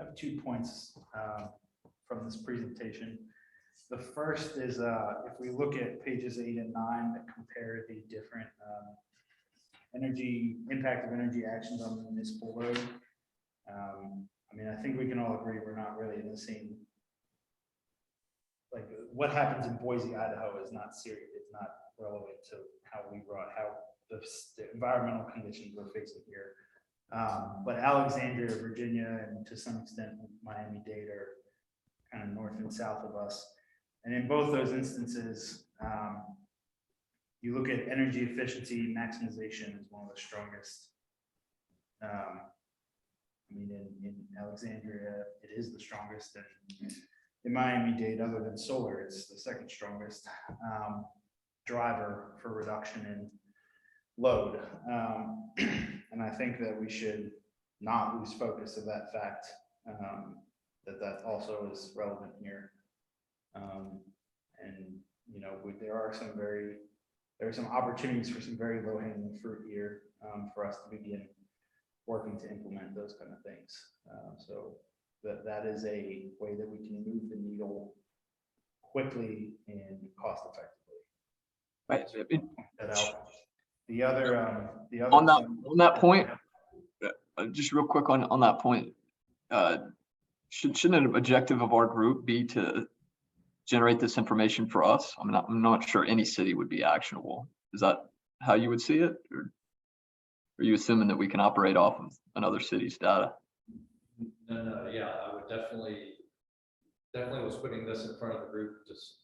I have 2 points from this presentation. The first is if we look at pages 8 and 9 that compare the different impact of energy actions on the municipal load. I mean, I think we can all agree we're not really in the same. Like what happens in Boise, Idaho is not serious. It's not relevant to how the environmental conditions we're facing here. But Alexandria, Virginia, and to some extent Miami-Dade are kind of north and south of us. And in both those instances, you look at energy efficiency maximization is one of the strongest. I mean, in Alexandria, it is the strongest, and in Miami-Dade, other than solar, it's the second strongest driver for reduction in load. And I think that we should not lose focus of that fact, that also is relevant here. And there are some opportunities for some very low hanging fruit here for us to begin working to implement those kind of things. So that is a way that we can move the needle quickly and cost effectively. Right. That out. The other On that point, just real quick on that point, shouldn't an objective of our group be to generate this information for us? I'm not sure any city would be actionable. Is that how you would see it? Or are you assuming that we can operate off of another city's data? No, yeah, I would definitely was putting this in front of the group just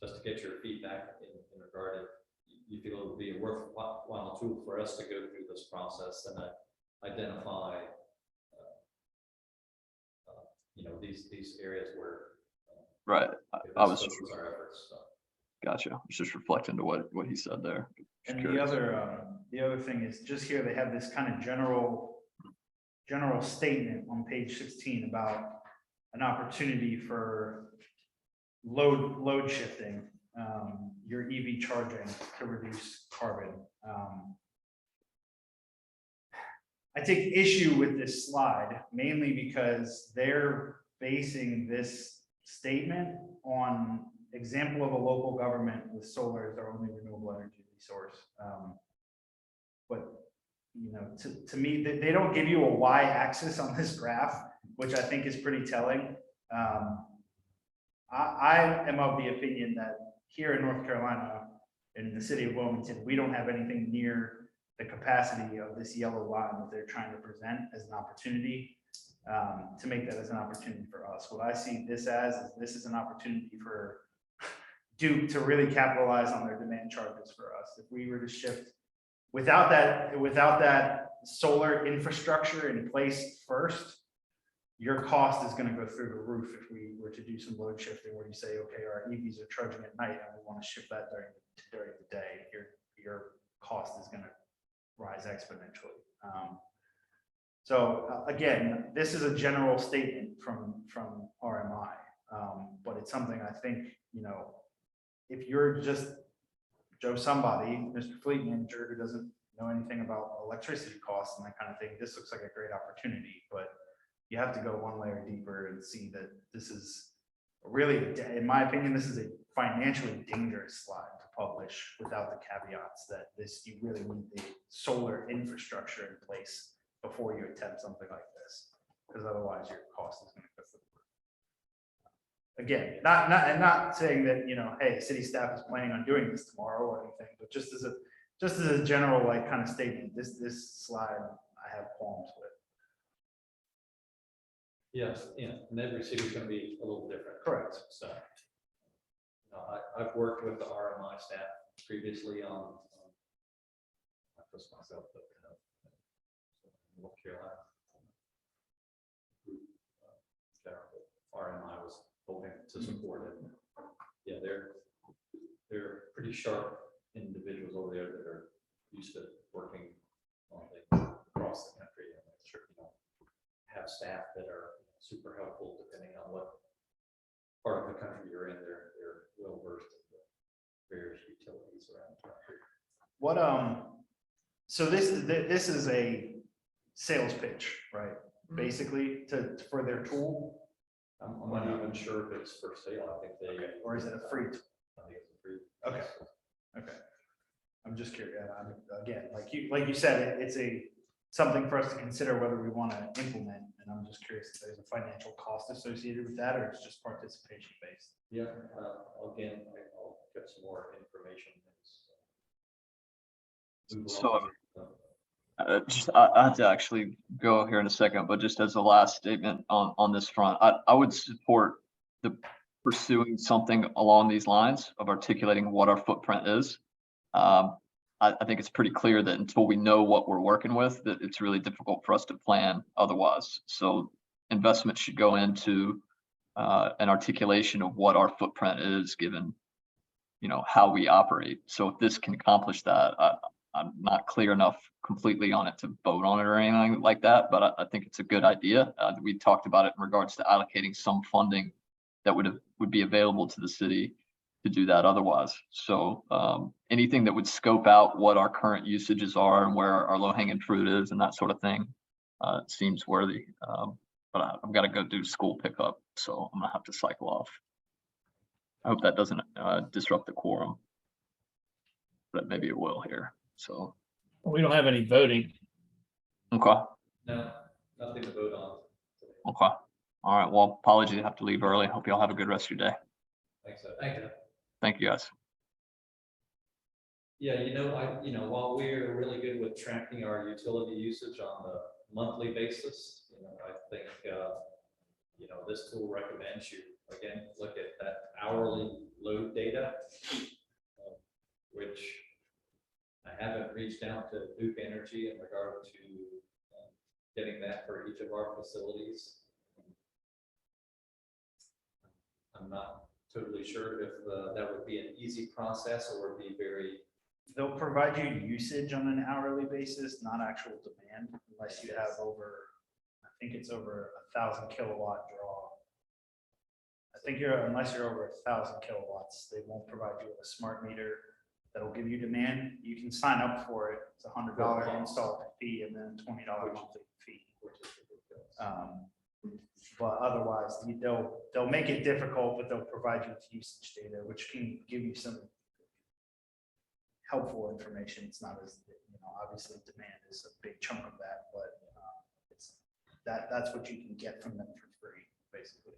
to get your feedback in regard to, you feel it would be a worthwhile tool for us to go through this process and identify, these areas where. Right. I was just our efforts. So. Gotcha. I was just reflecting to what he said there. Just And curious. the other thing is just here, they have this kind of general statement on page 16 about an opportunity for load shifting, your EV charging to reduce carbon. I take issue with this slide mainly because they're basing this statement on example of a local government with solar as their only renewable energy resource. But to me, they don't give you a y-axis on this graph, which I think is pretty telling. I am of the opinion that here in North Carolina, in the city of Wilmington, we don't have anything near the capacity of this yellow line that they're trying to present as an opportunity, to make that as an opportunity for us. What I see this as is this is an opportunity for Duke to really capitalize on their demand charges for us. If we were to shift without that solar infrastructure in place first, your cost is going to go through the roof if we were to do some load shifting where you say, okay, our EVs are charging at night and we want to shift that during the day. Your cost is going to rise exponentially. So again, this is a general statement from RMI, but it's something I think, if you're just Joe somebody, Mr. Fleet Manager, who doesn't know anything about electricity costs and that kind of thing, this looks like a great opportunity. But you have to go one layer deeper and see that this is really, in my opinion, this is a financially dangerous slide to publish without the caveats that you really need the solar infrastructure in place before you attempt something like this, because otherwise your cost is going to go through the roof. Again, not saying that, hey, city staff is planning on doing this tomorrow or anything, but just as a general like kind of statement, this slide I have qualms with. Yes, and every city's gonna be a little different. Correct. So, I've worked with the RMI staff previously on, not just myself, but North Carolina. RMI was hoping to support it. Yeah, they're pretty sharp individuals over there that are used to working on things across the country and make sure, have staff that are super helpful depending on what part of the country you're in. They're well versed in the various utilities around the country. What, so this is a sales pitch, right? Basically for their tool, I'm not even sure if it's for sale. I think they. or is it a free tool? I think it's a free. Okay. Okay. I'm just curious. Again, like you said, it's something for us to consider whether we want to implement. And I'm just curious if there's a financial cost associated with that, or it's just participation based. Yeah, again, I'll get some more information. So, I have to actually go here in a second, but just as a last statement on this front, I would support the pursuing something along these lines of articulating what our footprint is. I think it's pretty clear that until we know what we're working with, that it's really difficult for us to plan otherwise. So investment should go into an articulation of what our footprint is, given, how we operate. So if this can accomplish that, I'm not clear enough completely on it to vote on it or anything like that, but I think it's a good idea. We talked about it in regards to allocating some funding that would be available to the city to do that otherwise. So anything that would scope out what our current usages are and where our low hanging fruit is and that sort of thing seems worthy. But I've got to go do school pickup, so I'm gonna have to cycle off. I hope that doesn't disrupt the quorum, but maybe it will here. So, We don't have any voting. okay, No, nothing to vote on. okay. All right, well, apologies, I have to leave early. Hope you all have a good rest of your day. Thanks. Thank you. Thank you, guys. Yeah, while we're really good with tracking our utility usage on the monthly basis, I think, this tool recommends you, again, look at that hourly load data, which I haven't reached out to Duke Energy in regard to getting that for each of our facilities. I'm not totally sure if that would be an easy process or be very. They'll provide you usage on an hourly basis, not actual demand, unless you have I think it's over 1,000 kilowatt draw. I think unless you're over 1,000 kilowatts, they won't provide you with a smart meter that'll give you demand. You can sign up for it. It's $100 install fee and then $20 monthly fee. But otherwise, they'll make it difficult, but they'll provide you with usage data, which can give you some helpful information. It's not as, obviously demand is a big chunk of that, but that's what you can get from them for free, basically.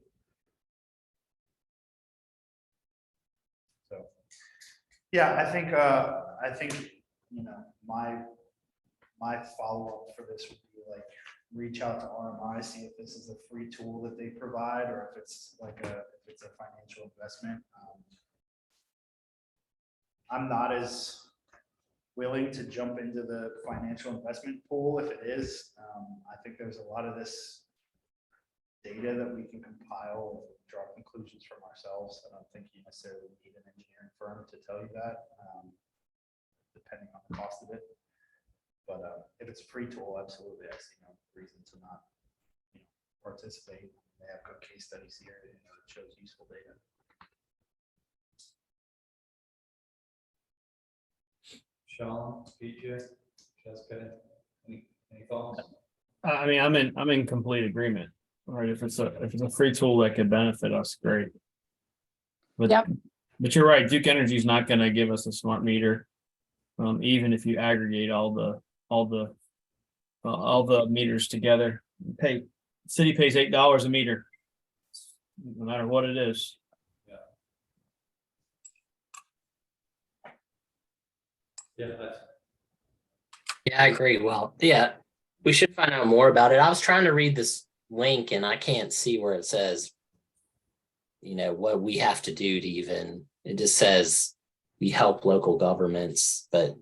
So, yeah, I think my follow-up for this would be like, reach out to RMI, see if this is a free tool that they provide, or if it's a financial investment. I'm not as willing to jump into the financial investment pool if it is. I think there's a lot of this data that we can compile and draw conclusions from ourselves. I don't think you necessarily need an engineering firm to tell you that, depending on the cost of it. But if it's a free tool, absolutely, I see no reason to not participate. They have good case studies here, it shows useful data. Sean, PJ, Jessica, any thoughts? I'm in complete agreement. Right, if it's a free tool that could benefit us, great. But, Yep. but you're right, Duke Energy is not gonna give us a smart meter. Even if you aggregate all the meters together, city pays $8 a meter. No matter what it is. Yeah, that's, Yeah, I agree. Well, yeah, we should find out more about it. I was trying to read this link and I can't see where it says, what we have to do to even, it just says we help local governments, but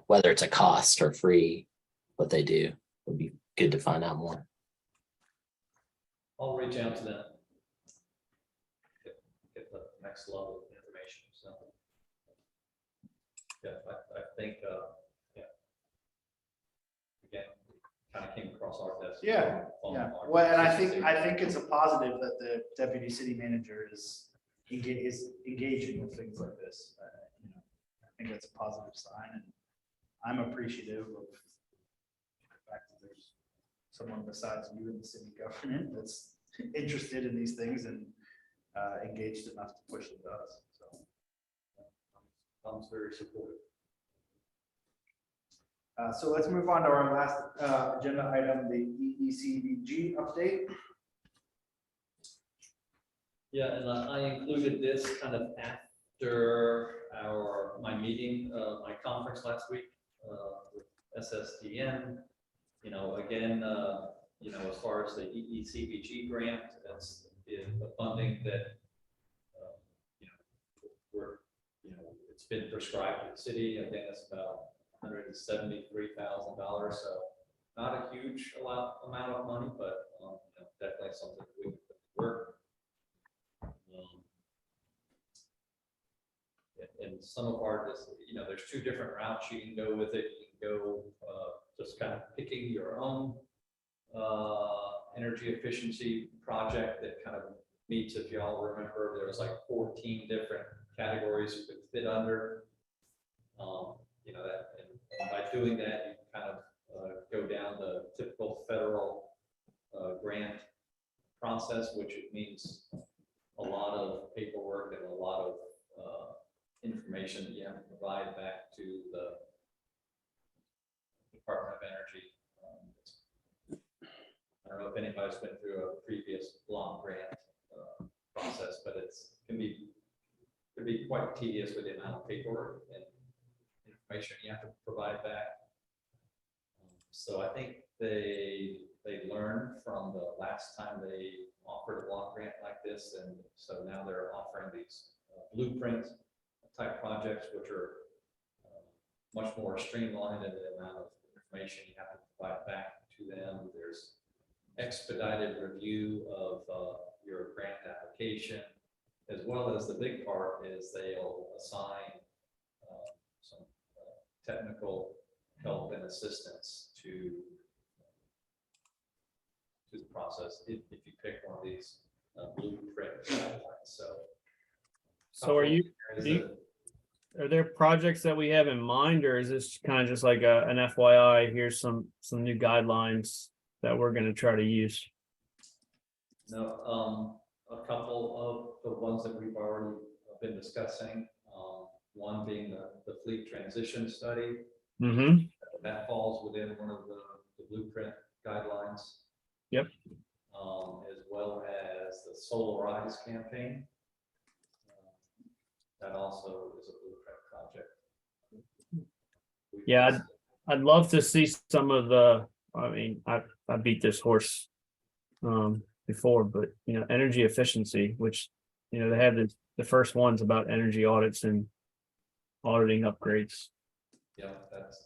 whether it's a cost or free, what they do would be good to find out more. I'll reach out to them. Get the next level of information, so. Yeah, I think, yeah. Again, kind of came across our desk. Yeah, on our well, and I system. think it's a positive that the deputy city manager is engaging with things like this. I think that's a positive sign, and I'm appreciative of the fact that there's someone besides you in the city government that's interested in these things and engaged enough to push it to us, so. Tom's very supportive. So let's move on to our last agenda item, the EECBG update. Yeah, and I included this kind of after my meeting, my conference last week with SSTM. Again, as far as the EECBG grant, that's the funding that it's been prescribed to the city. I think that's about $173,000. So not a huge amount of money, but definitely something we can work. And some of our, there's two different routes you can go with it. You can go just kind of picking your own energy efficiency project that kind of meets, if y'all remember, there was like 14 different categories you could fit under. That, and by doing that, you kind of go down the typical federal grant process, which it means a lot of paperwork and a lot of information that you have to provide back to the Department of Energy. I don't know if anybody's been through a previous block grant process, but it can be quite tedious with the amount of paperwork and information you have to provide back. So I think they learned from the last time they offered a block grant like this, and so now they're offering these blueprint type projects, which are much more streamlined in the amount of information you have to provide back to them. There's expedited review of your grant application, as well as the big part is they'll assign some technical help and assistance to the process if you pick one of these blueprint guidelines. So are there projects that we have in mind, or is this kind of just like an FYI, here's some new guidelines that we're going to try to use? No, a couple of the ones that we've already been discussing, one being the fleet transition study. Mm-hmm. That falls within one of the blueprint guidelines. Yep. As well as the Solarize campaign. That also is a blueprint project. Yeah, I'd love to see some of the, I beat this horse before, but energy efficiency, which they have the first ones about energy audits and auditing upgrades. Yeah, that's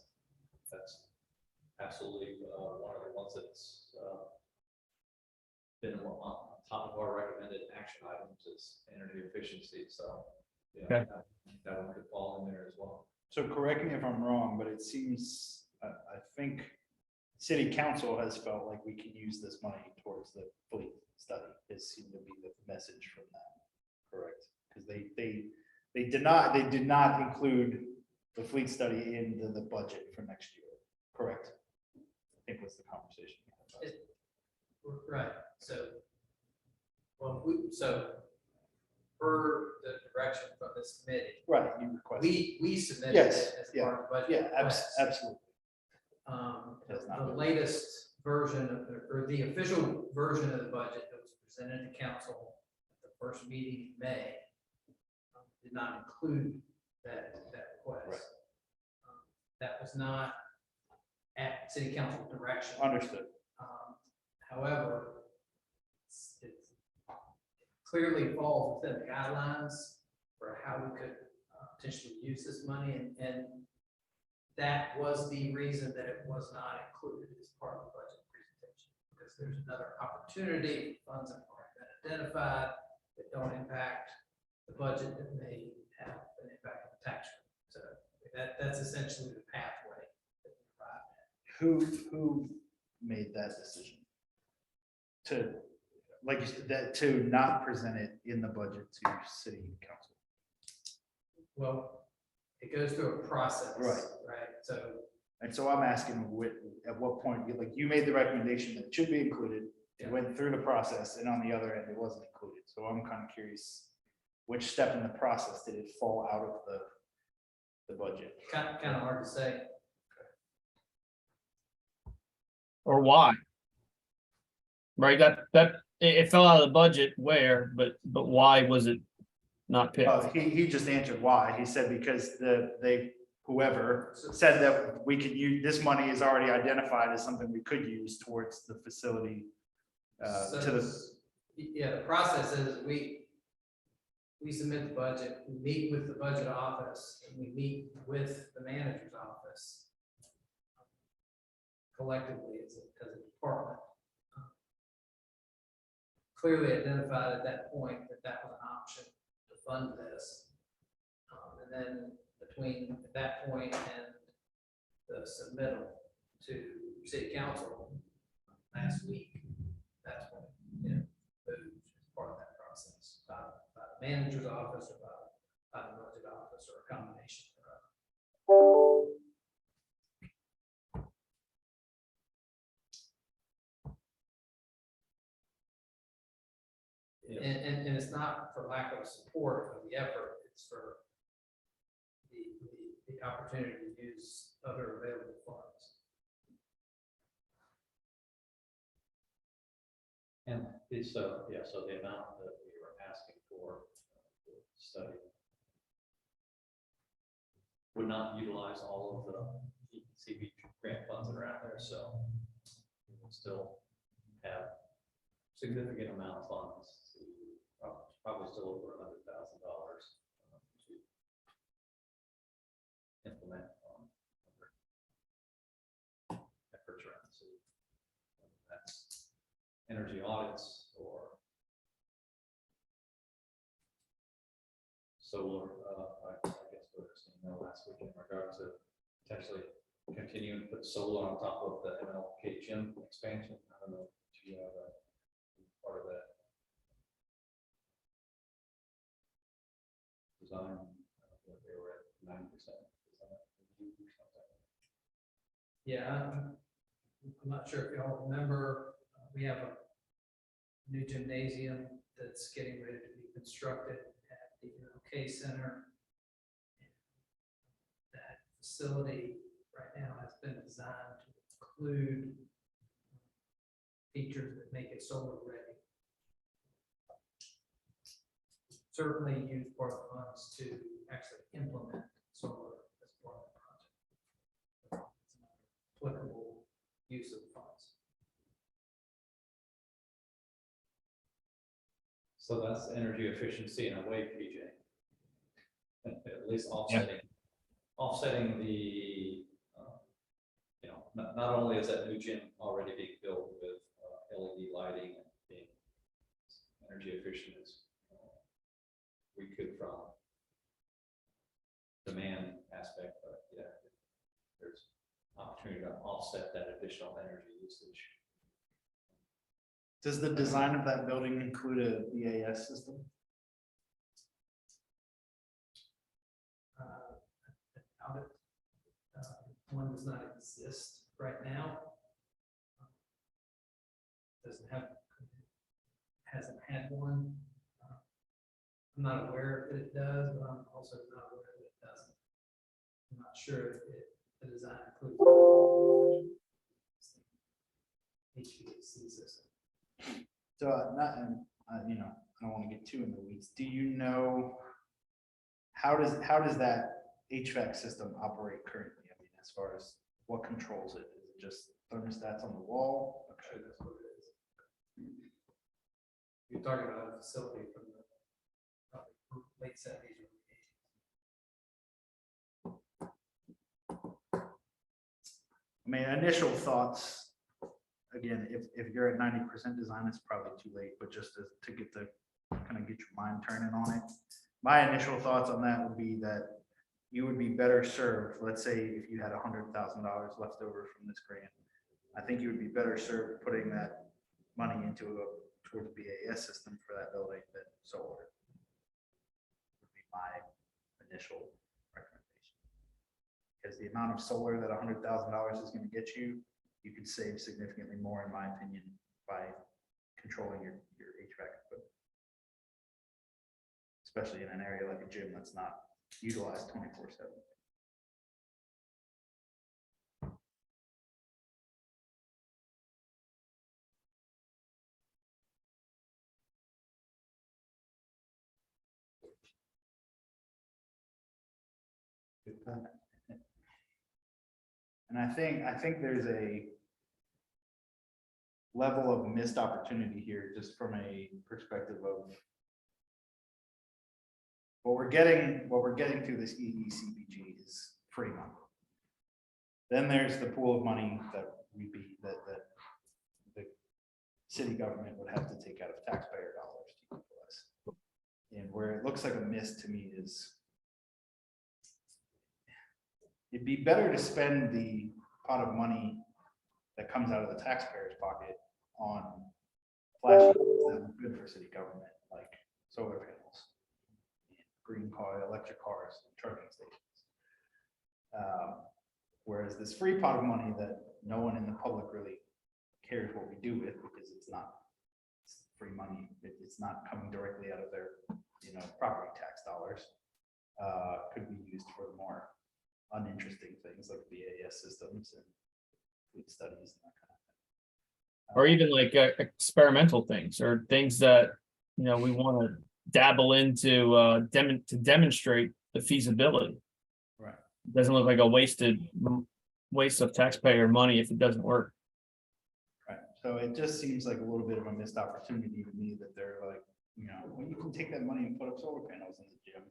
absolutely one of the ones that's been on top of our recommended action items is energy efficiency. So Okay. that one could fall in there as well. So correct me if I'm wrong, but it seems, I think city council has felt like we can use this money towards the fleet study. It seemed to be the message from that, correct? Because they did not include the fleet study into the budget for next year, correct? I think was the conversation. Right, so Well, so per the direction from this committee, Right, you requested. we submitted Yes, it as yeah, part of the budget. Yeah, request. absolutely. That's not The good. latest version of or the official version of the budget that was presented to council at the first meeting in May did not include that request. Right. That was not at city council direction. Understood. However, it clearly falls within the guidelines for how we could potentially use this money, and that was the reason that it was not included as part of the budget presentation, because there's another opportunity, funds have already been identified that don't impact the budget that may have an impact on the tax rate. So that's essentially the pathway that we arrived at. Who made that decision? To, like you said, that to not present it in the budget to city council? Well, it goes through a process. Right. Right, so, And so I'm asking, at what point, like, you made the recommendation that it should be included, it went through the process, and on the other end, it wasn't included. So I'm kind of curious, which step in the process did it fall out of the budget? kind of hard to say. Or why? Right, it fell out of the budget where, but why was it not picked? He just answered why. He said because whoever said that we could use, this money is already identified as something we could use towards the facility. Yeah, the process is we submit the budget, we meet with the budget office, and we meet with the manager's office collectively as a department. Clearly identified at that point that was an option to fund this. And then between that point and the submittal to city council last week, that's when, moved as part of that process, by the manager's office or by the budget office or a combination thereof. And it's not for lack of support of the effort, it's for the opportunity to use other available funds. And so the amount that we were asking for the study would not utilize all of the CB grant funds that are out there, so we will still have significant amount of funds to probably still over $100,000 to implement efforts around the city. That's energy audits or solar. I guess we were seeing that last week in regard to potentially continuing to put solar on top of the MLK gym expansion. I don't know if you have a part of that design. They were at 9% design review or something. Yeah, I'm not sure if y'all remember, we have a new gymnasium that's getting ready to be constructed at the MLK Center. That facility right now has been designed to include features that make it solar ready. Certainly use part of the funds to actually implement solar as part of the project. It's an applicable use of funds. So that's energy efficiency in a way, PJ. At least offsetting the, not only is that new gym already being built with LED lighting and being energy efficient as we could from demand aspect, but yeah, there's opportunity to offset that additional energy usage. Does the design of that building include a BAS system? One does not exist right now. Doesn't hasn't had one. I'm not aware that it does, but I'm also not aware that it doesn't. I'm not sure if the design includes HVAC system. So not, and, you know, I don't want to get too in the weeds. Do you know how does that HVAC system operate currently? I mean, as far as what controls it, is it just thermostats on the wall? Sure, that's what it is. You're talking about a facility from the probably late seventies or eighties. I mean, initial thoughts, again, if you're at 90% design, it's probably too late, but just to get the, kind of get your mind turning on it. My initial thoughts on that would be that you would be better served, let's say if you had $100,000 left over from this grant. I think you would be better served putting that money towards a BAS system for that building than solar. Would be my initial recommendation. Because the amount of solar that $100,000 is going to get you, you could save significantly more, in my opinion, by controlling your HVAC equipment. Especially in an area like a gym that's not utilized 24/7. And I think there's a level of missed opportunity here, just from a perspective of what we're getting through this EECBG is free money. Then there's the pool of money that the city government would have to take out of taxpayer dollars to utilize. And where it looks like a miss to me is it'd be better to spend the pot of money that comes out of the taxpayer's pocket on flashy things that are good for city government, like solar panels, green car, electric cars, and charging stations. Whereas this free pot of money that no one in the public really cares what we do with, because it's free money, it's not coming directly out of their, property tax dollars, could be used for more uninteresting things like BAS systems and food studies and that kind of thing. Or even like experimental things or things that, we want to dabble into to demonstrate the feasibility. Right. It doesn't look like a waste of taxpayer money if it doesn't work. Right. So it just seems like a little bit of a missed opportunity to me that they're like, well, you can take that money and put up solar panels in the gym.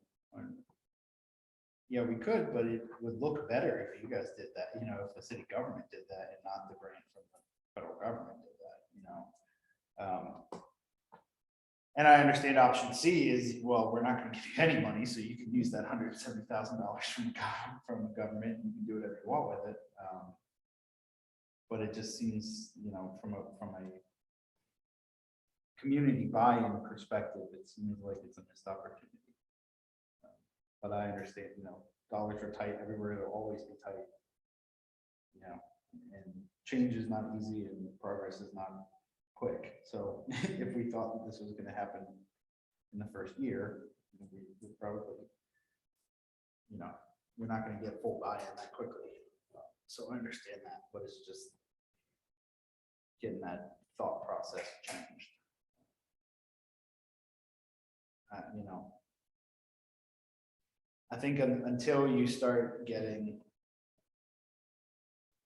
Yeah, we could, but it would look better if you guys did that, if the city government did that and not the grant from the federal government did that, And I understand option C is, well, we're not going to give you any money, so you can use that $170,000 from the government, and you can do whatever you want with it. But it just seems, from a community buy-in perspective, it seems like it's a missed opportunity. But I understand, dollars are tight everywhere, they'll always be tight. And change is not easy and progress is not quick. So if we thought that this was going to happen in the first year, we probably, we're not going to get full buy-in that quickly. So I understand that, but it's just getting that thought process changed. I think until you start getting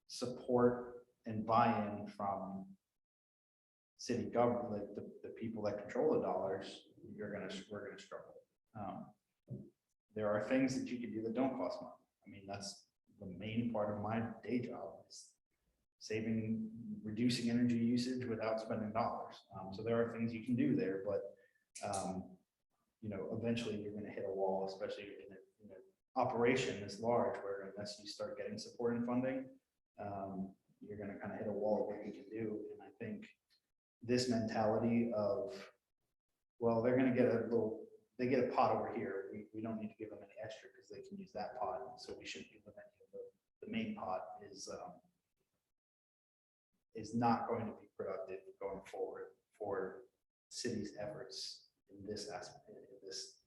support and buy-in from city government, like the people that control the dollars, we're gonna struggle. There are things that you can do that don't cost money. I mean, that's the main part of my day job, is reducing energy usage without spending dollars. So there are things you can do there, but eventually you're going to hit a wall, especially in an operation this large, where unless you start getting support and funding, you're going to kind of hit a wall of what you can do. And I think this mentality of, well, they're going to get they get a pot over here. We don't need to give them any extra because they can use that pot. So we shouldn't give them any of the main pot is not going to be productive going forward for city's efforts in this aspect, in this,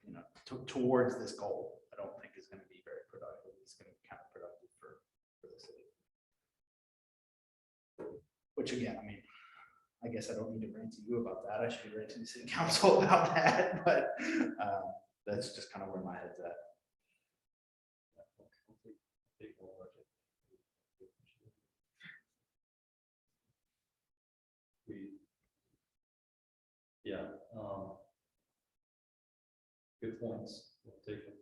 towards this goal, I don't think is going to be very productive. It's going to be counterproductive for the city. Which again, I mean, I guess I don't need to rant to you about that. I should be ranting to the city council about that, but that's just kind of where my head's at. Yeah. Good points. We'll take them.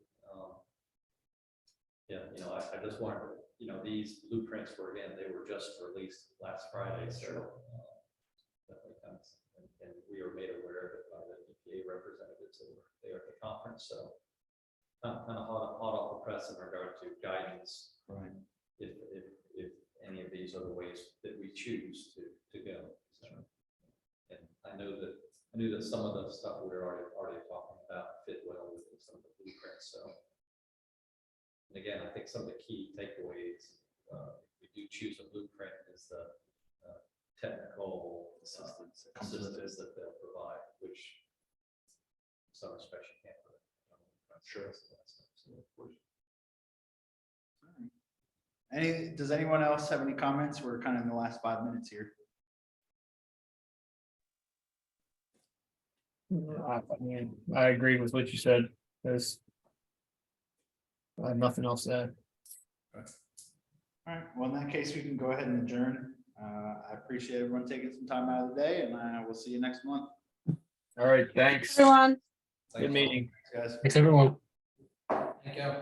Yeah, I just wanted, these blueprints were, again, they were just released last Friday, so. Definitely kind of, and we were made aware of it by the EPA representatives that were there at the conference, so. Kind of hot off the press in regard to guidance. Right. If any of these are the ways that we choose to go. So, and I knew that some of the stuff we were already talking about fit well with some of the blueprints. So, and again, I think some of the key takeaways, if we do choose a blueprint, is the technical assistance that they'll provide, which in some respects you can't. Sure. Does anyone else have any comments? We're kind of in the last 5 minutes here. I agree with what you said. There's nothing else to add. All right, well, in that case, we can go ahead and adjourn. I appreciate everyone taking some time out of the day, and we'll see you next month. All right, thanks. Everyone. Good meeting. Thanks, guys. Thanks, everyone. Thank you.